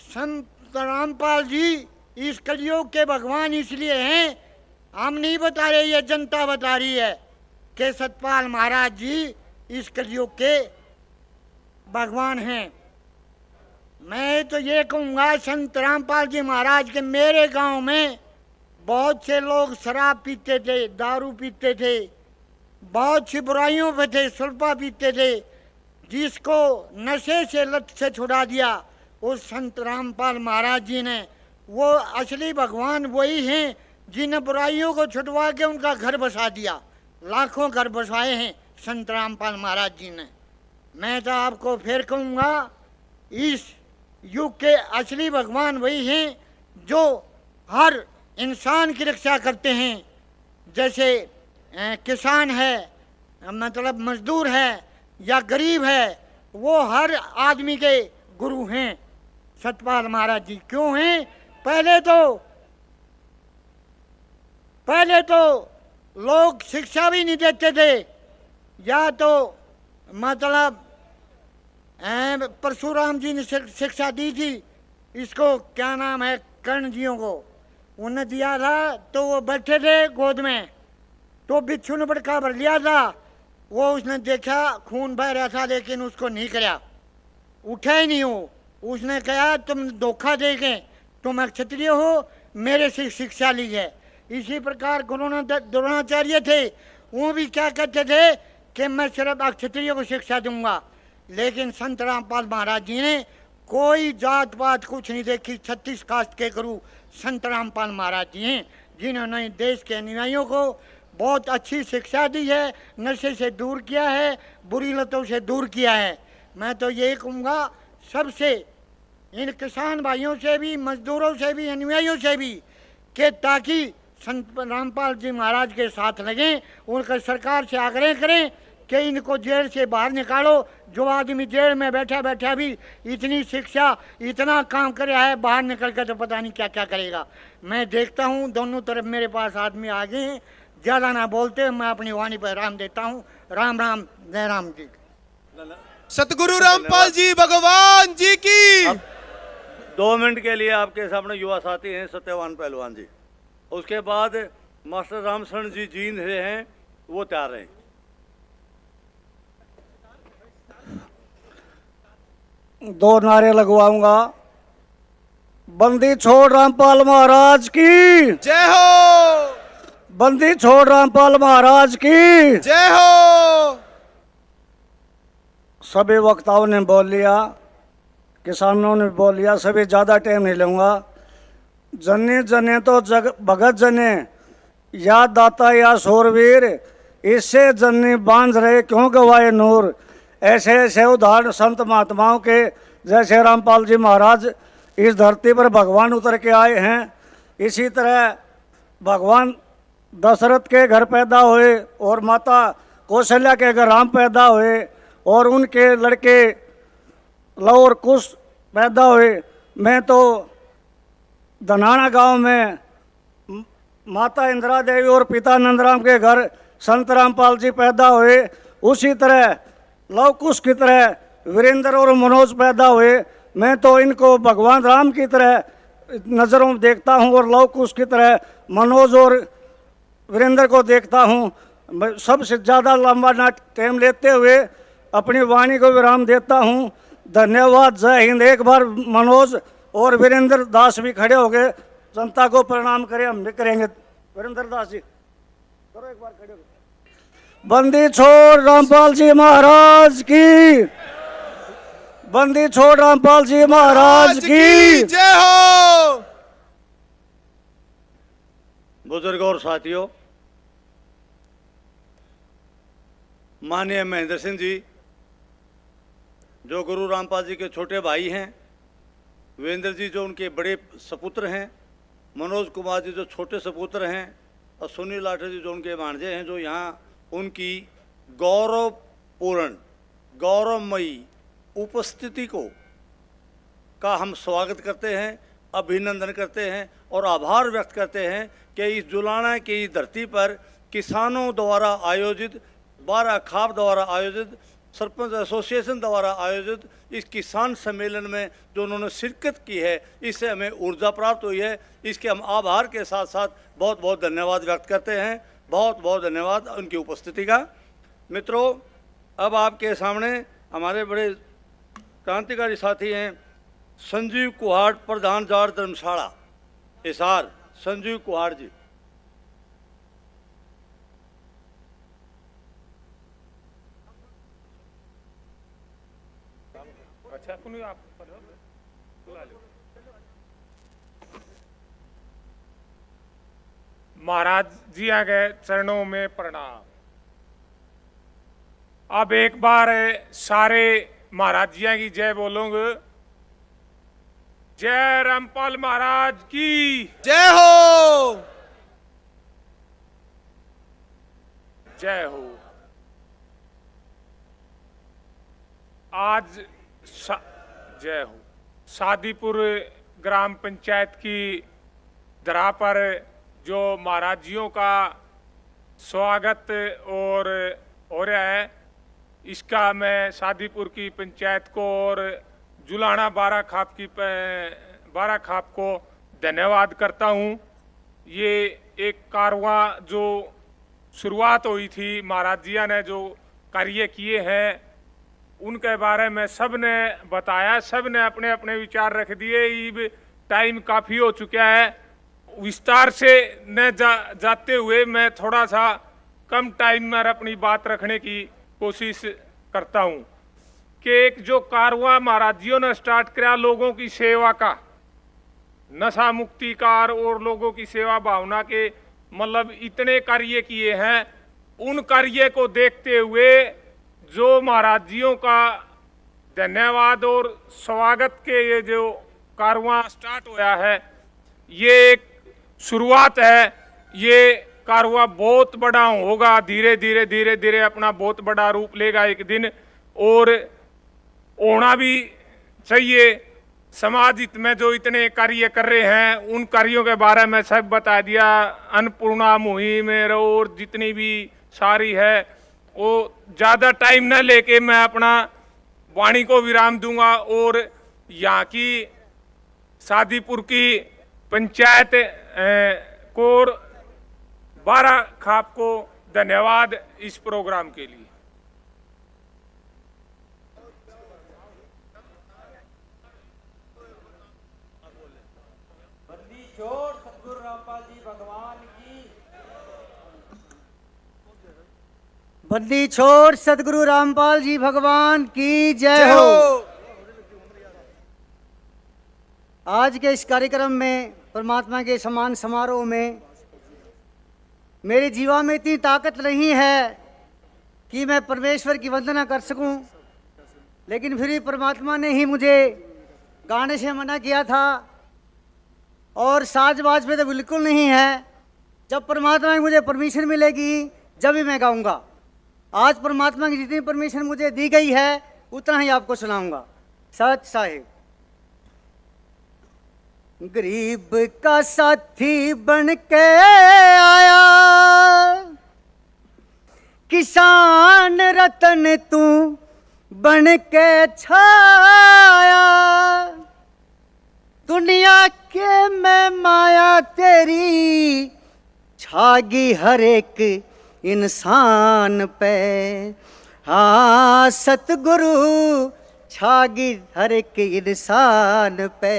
संत रामपाल जी इस कलयुग के भगवान इसलिए हैं, हम नहीं बता रहे, ये जनता बता रही है कि सतपाल महाराज जी इस कलयुग के भगवान हैं। मैं तो ये कहूँगा संत रामपाल जी महाराज के मेरे गांव में बहुत से लोग शराब पीते थे, दारू पीते थे, बहुत सी बुराइयों पे थे, सुल्फा पीते थे। जिसको नशे से लत से छुड़ा दिया उस संत रामपाल महाराज जी ने। वो असली भगवान वही हैं जिन्हें बुराइयों को छुटवा के उनका घर बसा दिया। लाखों घर बसाए हैं संत रामपाल महाराज जी ने। मैं तो आपको फिर कहूँगा, इस युग के असली भगवान वही हैं जो हर इंसान की रक्षा करते हैं। जैसे किसान है, मतलब मजदूर है या गरीब है, वो हर आदमी के गुरु हैं सतपाल महाराज जी। क्यों हैं? पहले तो लोग शिक्षा भी नहीं देते थे, या तो मतलब परशुराम जी ने शिक्षा दी थी, इसको क्या नाम है, कर्ण जियों को उन्हें दिया था। तो वो बैठे थे गोद में, तो बिच्छू ने बड़का भर लिया था। वो उसने देखा खून बह रहा था, लेकिन उसको नहीं कराया, उठा ही नहीं हो। उसने कहा तुम धोखा देके, तुम क्षत्रिय हो, मेरे से शिक्षा ली है। इसी प्रकार द्रोणाचार्य थे, वो भी क्या कहते थे कि मैं सिर्फ क्षत्रिय को शिक्षा दूंगा। लेकिन संत रामपाल महाराज जी ने कोई जात पात कुछ नहीं देखी। 36 कास्ट के गुरु संत रामपाल महाराज जी हैं, जिन्होंने देश के अनुयायियों को बहुत अच्छी शिक्षा दी है, नशे से दूर किया है, बुरी लतों से दूर किया है। मैं तो यही कहूँगा सबसे, इन किसान भाइयों से भी, मजदूरों से भी, अनुयायियों से भी, कि ताकि संत रामपाल जी महाराज के साथ लगें, उनका सरकार से आग्रह करें कि इनको जेल से बाहर निकालो। जो आदमी जेल में बैठा बैठा भी इतनी शिक्षा, इतना काम कर रहा है, बाहर निकल कर तो पता नहीं क्या क्या करेगा। मैं देखता हूँ दोनों तरफ मेरे पास आदमी आ गए हैं, ज़्यादा ना बोलते, मैं अपनी वाणी पर राम देता हूँ। राम राम, जय राम जी। सतगुरु रामपाल जी भगवान जी की। 2 मिनट के लिए आपके सामने युवा साथी हैं सत्यवान पहलवान जी, उसके बाद मास्टर रामशरण जी जींद हैं, वो तैयार हैं। दो नारे लगवाऊंगा। बंदी छोड़ रामपाल महाराज की जय हो, बंदी छोड़ रामपाल महाराज की जय हो। सभी वक्ताओं ने बोल लिया, किसानों ने बोल लिया, सभी ज़्यादा टाइम नहीं लूँगा। जने जने तो जग भगत जने, या दाता या शूरवीर, इससे जन्नी बांध रहे क्यों गवाए नूर। ऐसे ऐसे उदाहरण संत महात्माओं के, जैसे रामपाल जी महाराज इस धरती पर भगवान उतर के आए हैं। इसी तरह भगवान दशरथ के घर पैदा हुए और माता कौशल्या के घर राम पैदा हुए, और उनके लड़के लव और कुश पैदा हुए। मैं तो धनाना गांव में माता इंदिरा देवी और पिता नंदराम के घर संत रामपाल जी पैदा हुए। उसी तरह लव कुश की तरह वीरेंद्र और मनोज पैदा हुए। मैं तो इनको भगवान राम की तरह नज़रों में देखता हूँ, और लव कुश की तरह मनोज और वीरेंद्र को देखता हूँ। सबसे ज़्यादा लंबा ना टाइम लेते हुए अपनी वाणी को विराम देता हूँ। धन्यवाद, जय हिंद। एक बार मनोज और वीरेंद्र दास भी खड़े हो गए, जनता को प्रणाम करें, हम भी करेंगे। वीरेंद्र दास जी करो एक बार खड़े हो। बंदी छोड़ रामपाल जी महाराज की, बंदी छोड़ रामपाल जी महाराज की जय हो। बुजुर्ग और साथियों, माननीय महेंद्र सिंह जी जो गुरु रामपाल जी के छोटे भाई हैं, वीरेंद्र जी जो उनके बड़े सपुत्र हैं, मनोज कुमार जी जो छोटे सपुत्र हैं, और सुनील लाठर जी जो उनके भांजे हैं, जो यहाँ उनकी गौरवपूर्ण, गौरवमयी उपस्थिति का हम स्वागत करते हैं, अभिनंदन करते हैं और आभार व्यक्त करते हैं कि इस जुलाना की धरती पर किसानों द्वारा आयोजित, बारा खाप द्वारा आयोजित, सरपंच एसोसिएशन द्वारा आयोजित इस किसान सम्मेलन में जो उन्होंने शिरकत की है, इससे हमें ऊर्जा प्राप्त हुई है। इसके हम आभार के साथ साथ बहुत बहुत धन्यवाद व्यक्त करते हैं। बहुत बहुत धन्यवाद उनकी उपस्थिति का। मित्रों, अब आपके सामने हमारे बड़े क्रांतिकारी साथी हैं संजीव कुहाड़, प्रधान जार धर्मशाला हिसार। संजीव कुहाड़ जी। महाराज जी के चरणों में प्रणाम। अब एक बार सारे महाराज जी की जय बोलोगे। जय रामपाल महाराज की जय हो। जय हो। आज जय हो। सादीपुर ग्राम पंचायत की धरा पर जो महाराज जियों का स्वागत और हो रहा है, इसका मैं सादीपुर की पंचायत को और जुलाना बारा खाप को धन्यवाद करता हूँ। ये एक कारवां जो शुरुआत हुई थी, महाराज जिया ने जो कार्य किए हैं उनके बारे में सब ने बताया, सब ने अपने अपने विचार रख दिए। ये टाइम काफ़ी हो चुका है, विस्तार से न जाते हुए मैं थोड़ा सा कम टाइम में अपनी बात रखने की कोशिश करता हूँ कि एक जो कारवां महाराजियों ने स्टार्ट किया लोगों की सेवा का, नशा मुक्ति कार और लोगों की सेवा भावना के मतलब इतने कार्य किए हैं, उन कार्य को देखते हुए जो महाराजियों का धन्यवाद और स्वागत के ये जो कारवां स्टार्ट हुआ है, ये एक शुरुआत है। ये कारवां बहुत बड़ा होगा, धीरे धीरे धीरे धीरे अपना बहुत बड़ा रूप लेगा एक दिन, और होना भी चाहिए। समाज हित में जो इतने कार्य कर रहे हैं उन कार्यों के बारे में सब बता दिया। अन्नपूर्णा मुहिम और जितनी भी सारी है, वो ज़्यादा टाइम न लेके मैं अपना वाणी को विराम दूंगा और यहाँ की सादीपुर की पंचायत को बारा खाप को धन्यवाद इस प्रोग्राम के लिए। बंदी छोड़ सतगुरु रामपाल जी भगवान की। बंदी छोड़ सतगुरु रामपाल जी भगवान की जय हो। आज के इस कार्यक्रम में परमात्मा के समान समारोह में मेरे जीवा में इतनी ताकत नहीं है कि मैं परमेश्वर की वंदना कर सकूं, लेकिन फिर भी परमात्मा ने ही मुझे गाने से मना किया था और साज बाज पे तो बिल्कुल नहीं है। जब परमात्मा की मुझे परमिशन मिलेगी जब भी मैं गाऊंगा। आज परमात्मा की जितनी परमिशन मुझे दी गई है उतना ही आपको सुनाऊंगा। सच साहिब। गरीब का साथी बन के आया, किसान रतन तू बन के छाया, दुनिया के में माया तेरी छागी हर एक इंसान पे। हाँ सतगुरु छागी हर एक इंसान पे।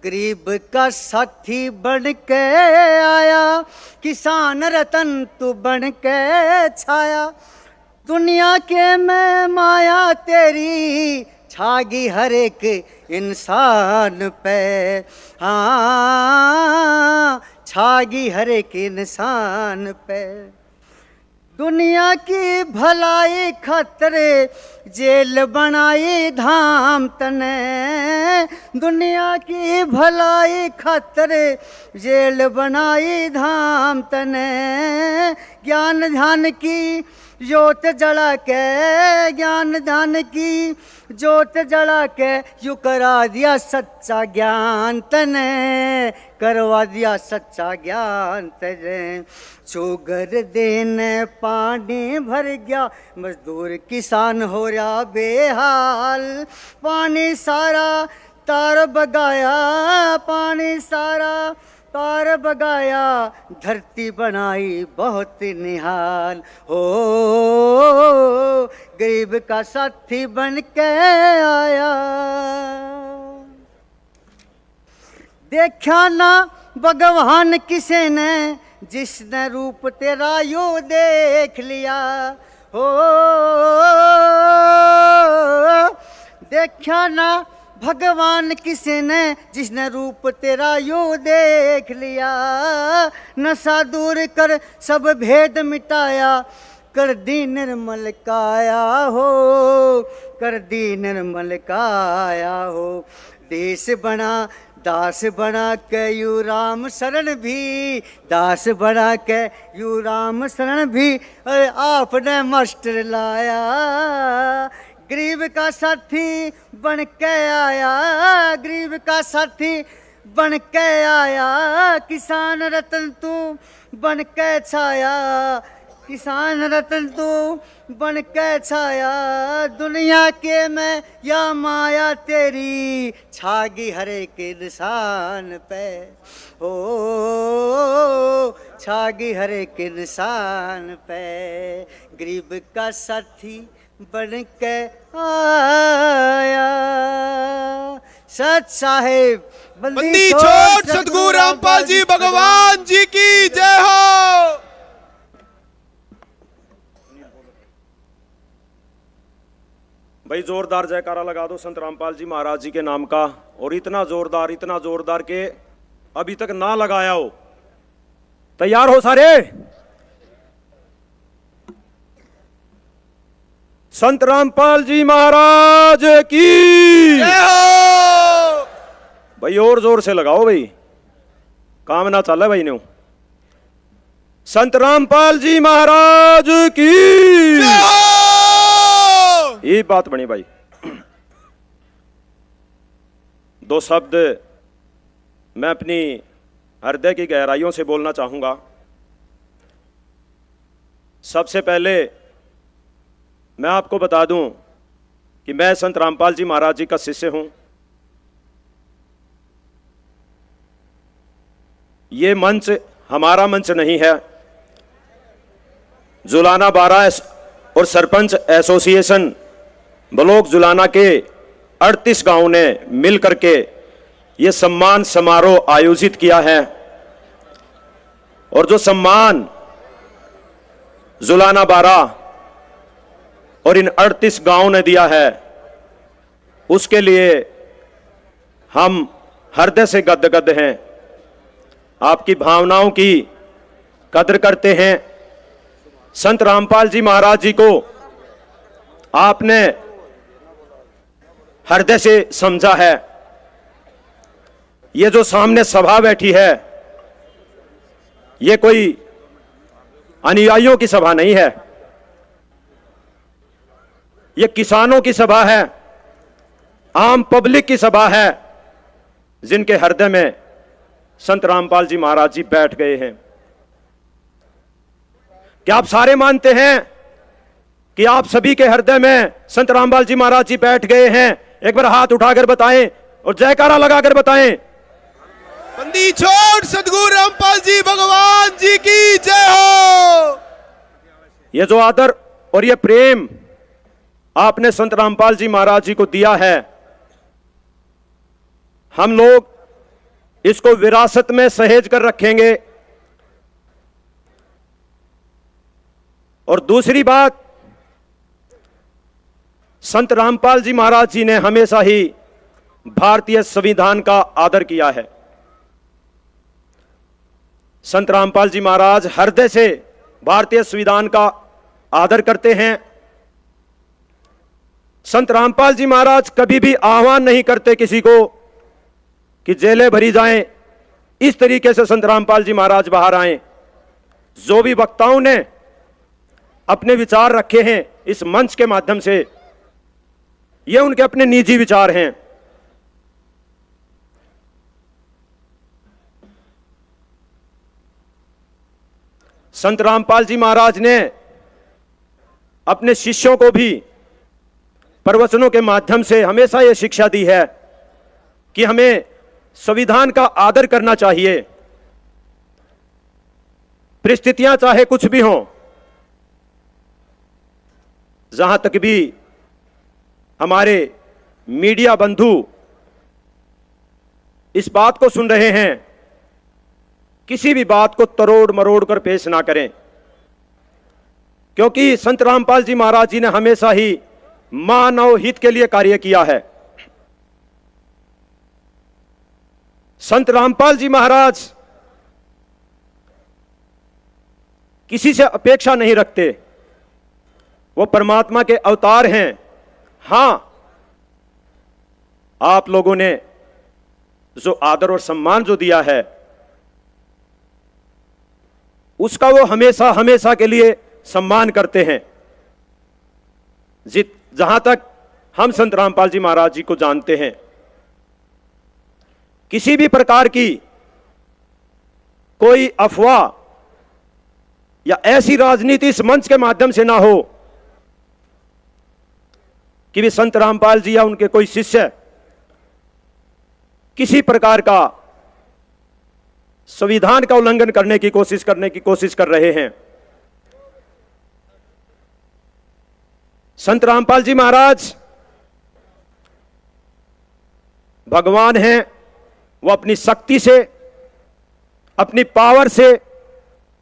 गरीब का साथी बन के आया, किसान रतन तू बन के छाया, दुनिया के में माया तेरी छागी हर एक इंसान पे। हाँ छागी हर एक इंसान पे। दुनिया की भलाई खातिर जेल बनाई धाम तने, दुनिया की भलाई खातिर जेल बनाई धाम तने। ज्ञान ध्यान की ज्योत जला के, ज्ञान ध्यान की ज्योत जला के यू करा दिया सच्चा ज्ञान तने, करवा दिया सच्चा ज्ञान तने। चोगर देने पानी भर गया, मजदूर किसान हो रहा बेहाल। पानी सारा तार बगाया, पानी सारा तार बगाया धरती बनाई बहुत निहाल हो, गरीब का साथी बन के आया। देखा ना भगवान किसे ने जिसने रूप तेरा यो देख लिया हो, देखा ना भगवान किसे ने जिसने रूप तेरा यो देख लिया। नशा दूर कर सब भेद मिटाया, कर दी निर्मल काया हो, कर दी निर्मल काया हो। देश बना दास बना के यू राम शरण भी, दास बना के यू राम शरण भी, अरे आपने मास्टर लाया। गरीब का साथी बन के आया, गरीब का साथी बन के आया। किसान रतन तू बन के छाया, किसान रतन तू बन के छाया। दुनिया के में या माया तेरी छागी हरे के निशान पे हो, छागी हरे के निशान पे। गरीब का साथी बन के आया। सच साहेब बंदी छोड़ सदगुरु रामपाल जी भगवान जी की जय हो। भाई जोरदार जयकारा लगा दो संत रामपाल जी महाराज जी के नाम का, और इतना जोरदार के अभी तक ना लगाया हो। तैयार हो सारे? संत रामपाल जी महाराज की जय हो। भाई और जोर से लगाओ भाई, काम ना चल भाई ने। संत रामपाल जी महाराज की जय हो। ये बात बनी भाई। दो शब्द मैं अपनी हृदय की गहराइयों से बोलना चाहूंगा। सबसे पहले मैं आपको बता दूं कि मैं संत रामपाल जी महाराज जी का शिष्य हूं। ये मंच हमारा मंच नहीं है। जुलाना 12 और सरपंच एसोसिएशन ब्लॉक जुलाना के 38 गांव ने मिलकर के ये सम्मान समारोह आयोजित किया है, और जो सम्मान जुलाना 12 और इन 38 गांव ने दिया है, उसके लिए हम हृदय से गदगद हैं। आपकी भावनाओं की कदर करते हैं। संत रामपाल जी महाराज जी को आपने हृदय से समझा है। ये जो सामने सभा बैठी है, ये कोई अनुयायियों की सभा नहीं है, ये किसानों की सभा है, आम पब्लिक की सभा है, जिनके हृदय में संत रामपाल जी महाराज जी बैठ गए हैं। क्या आप सारे मानते हैं कि आप सभी के हृदय में संत रामपाल जी महाराज जी बैठ गए हैं? एक बार हाथ उठाकर बताएं और जयकारा लगाकर बताएं। बंदी छोड़ सदगुरु रामपाल जी भगवान जी की जय हो। ये जो आदर और ये प्रेम आपने संत रामपाल जी महाराज जी को दिया है, हम लोग इसको विरासत में सहेज कर रखेंगे। और दूसरी बात, संत रामपाल जी महाराज जी ने हमेशा ही भारतीय संविधान का आदर किया है। संत रामपाल जी महाराज हृदय से भारतीय संविधान का आदर करते हैं। संत रामपाल जी महाराज कभी भी आह्वान नहीं करते किसी को कि जेलें भरी जाएं। इस तरीके से संत रामपाल जी महाराज बाहर आए। जो भी वक्ताओं ने अपने विचार रखे हैं इस मंच के माध्यम से, ये उनके अपने निजी विचार हैं। संत रामपाल जी महाराज ने अपने शिष्यों को भी प्रवचनों के माध्यम से हमेशा यह शिक्षा दी है कि हमें संविधान का आदर करना चाहिए। परिस्थितियां चाहे कुछ भी हों, जहां तक भी हमारे मीडिया बंधु इस बात को सुन रहे हैं, किसी भी बात को तरोड़ मरोड़ कर पेश ना करें, क्योंकि संत रामपाल जी महाराज जी ने हमेशा ही मानव हित के लिए कार्य किया है। संत रामपाल जी महाराज किसी से अपेक्षा नहीं रखते, वो परमात्मा के अवतार हैं। हां, आप लोगों ने जो आदर और सम्मान जो दिया है, उसका वो हमेशा हमेशा के लिए सम्मान करते हैं। जहां तक हम संत रामपाल जी महाराज जी को जानते हैं, किसी भी प्रकार की कोई अफवाह या ऐसी राजनीति इस मंच के माध्यम से ना हो कि भी संत रामपाल जी या उनके कोई शिष्य किसी प्रकार का संविधान का उल्लंघन करने की कोशिश कर रहे हैं। संत रामपाल जी महाराज भगवान हैं, वो अपनी शक्ति से, अपनी पावर से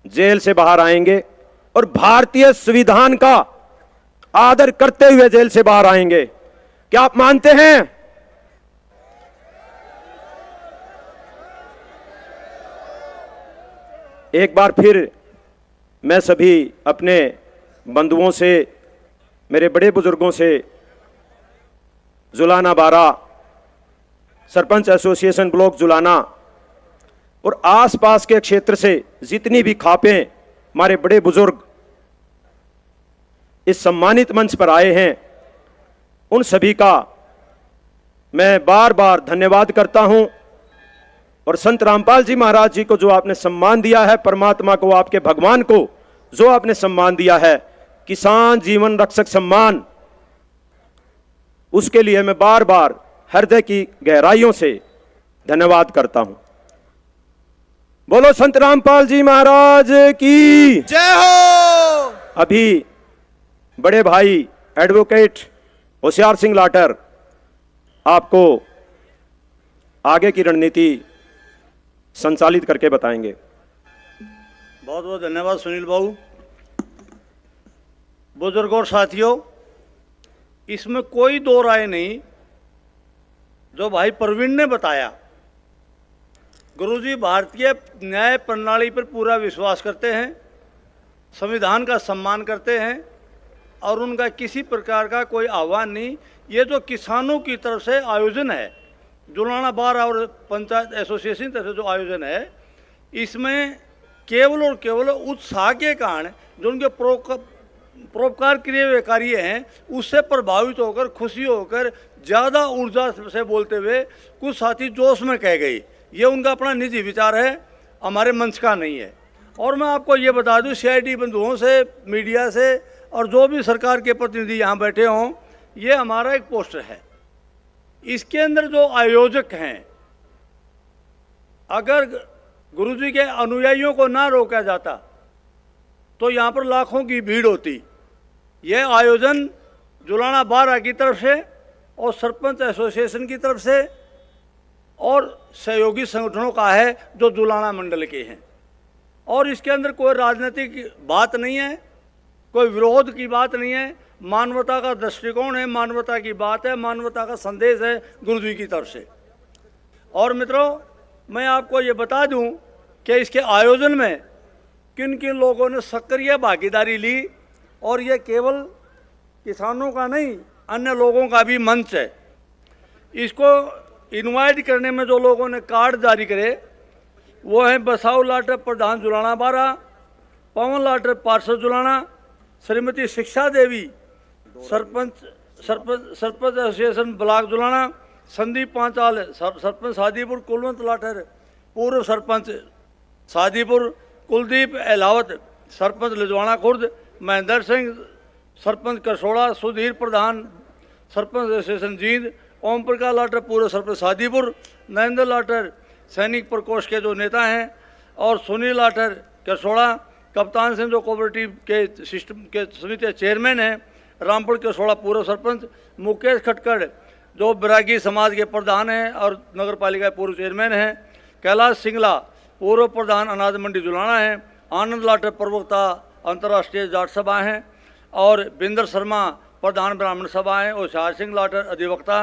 जेल से बाहर आएंगे और भारतीय संविधान का आदर करते हुए जेल से बाहर आएंगे। क्या आप मानते हैं? एक बार फिर मैं सभी अपने बंधुओं से, मेरे बड़े बुजुर्गों से, जुलाना 12 सरपंच एसोसिएशन ब्लॉक जुलाना और आसपास के क्षेत्र से जितनी भी खापें हमारे बड़े बुजुर्ग इस सम्मानित मंच पर आए हैं, उन सभी का मैं बार बार धन्यवाद करता हूं। और संत रामपाल जी महाराज जी को जो आपने सम्मान दिया है, परमात्मा को, आपके भगवान को जो आपने सम्मान दिया है, किसान जीवन रक्षक सम्मान, उसके लिए मैं बार बार हृदय की गहराइयों से धन्यवाद करता हूं। बोलो संत रामपाल जी महाराज की जय हो। अभी बड़े भाई एडवोकेट होशियार सिंह लाटर आपको आगे की रणनीति संचालित करके बताएंगे। बहुत बहुत धन्यवाद सुनील बाबू। बुजुर्गों और साथियों, इसमें कोई दो राय नहीं, जो भाई प्रवीण ने बताया। गुरुजी भारतीय न्याय प्रणाली पर पूरा विश्वास करते हैं, संविधान का सम्मान करते हैं और उनका किसी प्रकार का कोई आह्वान नहीं। ये जो किसानों की तरफ से आयोजन है, जुलाना 12 और पंचायत एसोसिएशन तरफ से जो आयोजन है, इसमें केवल और केवल उत्साह के कारण जो उनके परोपकार क्रिया कार्य हैं, उससे प्रभावित होकर, खुशी होकर, ज़्यादा ऊर्जा से बोलते हुए कुछ साथी जोश में कह गई। ये उनका अपना निजी विचार है, हमारे मंच का नहीं है। और मैं आपको ये बता दूं, CID बंधुओं से, मीडिया से और जो भी सरकार के प्रतिनिधि यहाँ बैठे हों, ये हमारा एक पोस्टर है। इसके अंदर जो आयोजक हैं, अगर गुरुजी के अनुयायियों को ना रोका जाता तो यहाँ पर लाखों की भीड़ होती। यह आयोजन जुलाना 12 की तरफ से और सरपंच एसोसिएशन की तरफ से और सहयोगी संगठनों का है जो जुलाना मंडल के हैं। और इसके अंदर कोई राजनीतिक बात नहीं है, कोई विरोध की बात नहीं है। मानवता का दृष्टिकोण है, मानवता की बात है, मानवता का संदेश है गुरुजी की तरफ से। और मित्रों, मैं आपको ये बता दूं कि इसके आयोजन में किन किन लोगों ने सक्रिय भागीदारी ली, और ये केवल किसानों का नहीं, अन्य लोगों का भी मंच है। इसको इनवाइट करने में जो लोगों ने कार्ड जारी करे वो हैं बसाऊ लाटर प्रधान जुलाना 12, पवन लाटर पार्षद जुलाना, श्रीमती शिक्षा देवी सरपंच एसोसिएशन ब्लॉक जुलाना, संदीप पांचाल सरपंच सादीपुर, कुलवंत लाठर पूर्व सरपंच सादीपुर, कुलदीप अहलावत सरपंच लिजवाना खुर्द, महेंद्र सिंह सरपंच करसोड़ा, सुधीर प्रधान सरपंच एसोसिएशन जींद, ओम प्रकाश लाटर पूर्व सरपंच सादीपुर, नरेंद्र लाटर सैनिक प्रकोष्ठ के जो नेता हैं, और सुनील लाटर करसोड़ा कप्तान सिंह जो कोऑपरेटिव के सिस्टम के समिति चेयरमैन हैं, रामपुर के 16 पूर्व सरपंच, मुकेश खटकड़ जो बैरागी समाज के प्रधान हैं और नगर पालिका के पूर्व चेयरमैन हैं, कैलाश सिंगला पूर्व प्रधान अनाज मंडी जुलाना हैं, आनंद लाटर प्रवक्ता अंतर्राष्ट्रीय जाट सभा हैं और बिंदर शर्मा प्रधान ब्राह्मण सभा हैं और शाह सिंह लाटर अधिवक्ता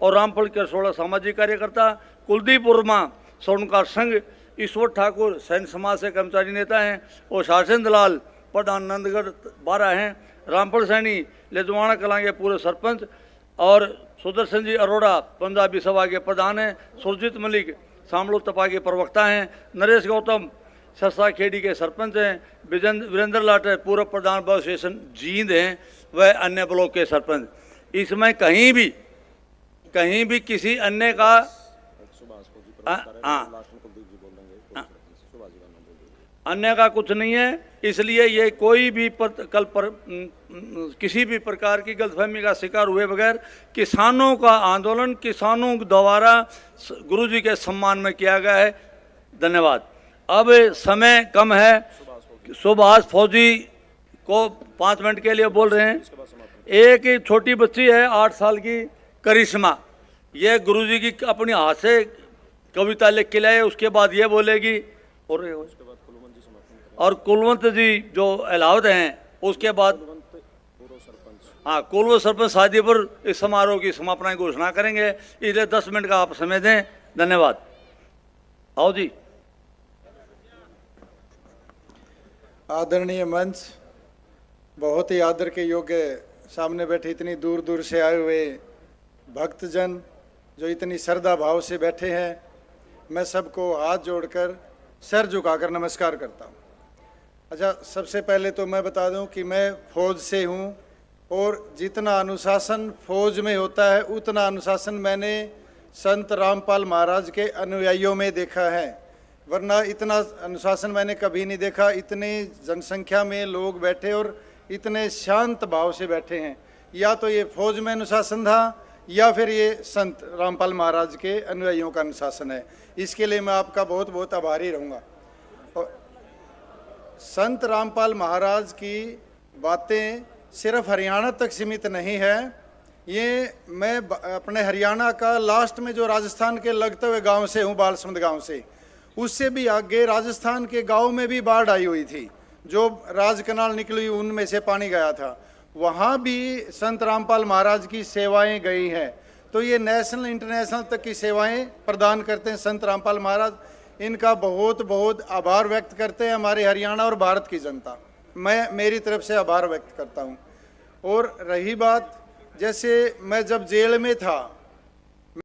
और रामपुर के 16 सामाजिक कार्यकर्ता, कुलदीप वर्मा स्वर्णकार संघ, ईश्वर ठाकुर सैन्य समाज से कर्मचारी नेता हैं और शासन दलाल प्रधान नंदगढ़ 12 हैं, रामपुर सैनी लेजवाना कलां के पूरे सरपंच और सुदर्शन जी अरोड़ा पंजाबी सभा के प्रधान हैं, सुरजीत मलिक सामलो तपा के प्रवक्ता हैं, नरेश गौतम सरसा खेड़ी के सरपंच हैं, वीरेंद्र लाटे पूर्व प्रधान बस स्टेशन जींद हैं, वह अन्य ब्लॉक के सरपंच। इसमें कहीं भी किसी अन्य का अन्य का कुछ नहीं है, इसलिए ये कोई भी किसी भी प्रकार की गलतफहमी का शिकार हुए बगैर किसानों का आंदोलन किसानों द्वारा गुरुजी के सम्मान में किया गया है। धन्यवाद। अब समय कम है, सुभाष फौजी को 5 मिनट के लिए बोल रहे हैं। एक छोटी बच्ची है 8 साल की करिश्मा, ये गुरुजी की अपने हाथ से कविता लिख के लाए, उसके बाद ये बोलेगी और कुलवंत जी जो अलावत हैं, उसके बाद हाँ कुलवंत सरपंच शादीपुर इस समारोह की समापना की घोषणा करेंगे, इसलिए 10 मिनट का आप समय दें। धन्यवाद। आओ जी। आदरणीय मंच, बहुत ही आदर के योग्य सामने बैठे इतनी दूर दूर से आए हुए भक्तजन जो इतनी श्रद्धा भाव से बैठे हैं, मैं सबको हाथ जोड़कर सर झुकाकर नमस्कार करता हूं। अच्छा, सबसे पहले तो मैं बता दूं कि मैं फौज से हूं और जितना अनुशासन फौज में होता है उतना अनुशासन मैंने संत रामपाल महाराज के अनुयायियों में देखा है, वरना इतना अनुशासन मैंने कभी नहीं देखा। इतनी जनसंख्या में लोग बैठे और इतने शांत भाव से बैठे हैं, या तो ये फौज में अनुशासन था या फिर ये संत रामपाल महाराज के अनुयायियों का अनुशासन है। इसके लिए मैं आपका बहुत बहुत आभारी रहूँगा। और संत रामपाल महाराज की बातें सिर्फ हरियाणा तक सीमित नहीं है, ये मैं अपने हरियाणा का लास्ट में जो राजस्थान के लगते हुए गांव से हूँ, बालसमंद गांव से, उससे भी आगे राजस्थान के गांव में भी बाढ़ आई हुई थी, जो राज कनाल निकली उनमें से पानी गया था, वहाँ भी संत रामपाल महाराज की सेवाएं गई हैं। तो ये नेशनल इंटरनेशनल तक की सेवाएं प्रदान करते हैं संत रामपाल महाराज, इनका बहुत बहुत आभार व्यक्त करते हैं हमारे हरियाणा और भारत की जनता। मैं मेरी तरफ से आभार व्यक्त करता हूँ। और रही बात, जैसे मैं जब जेल में था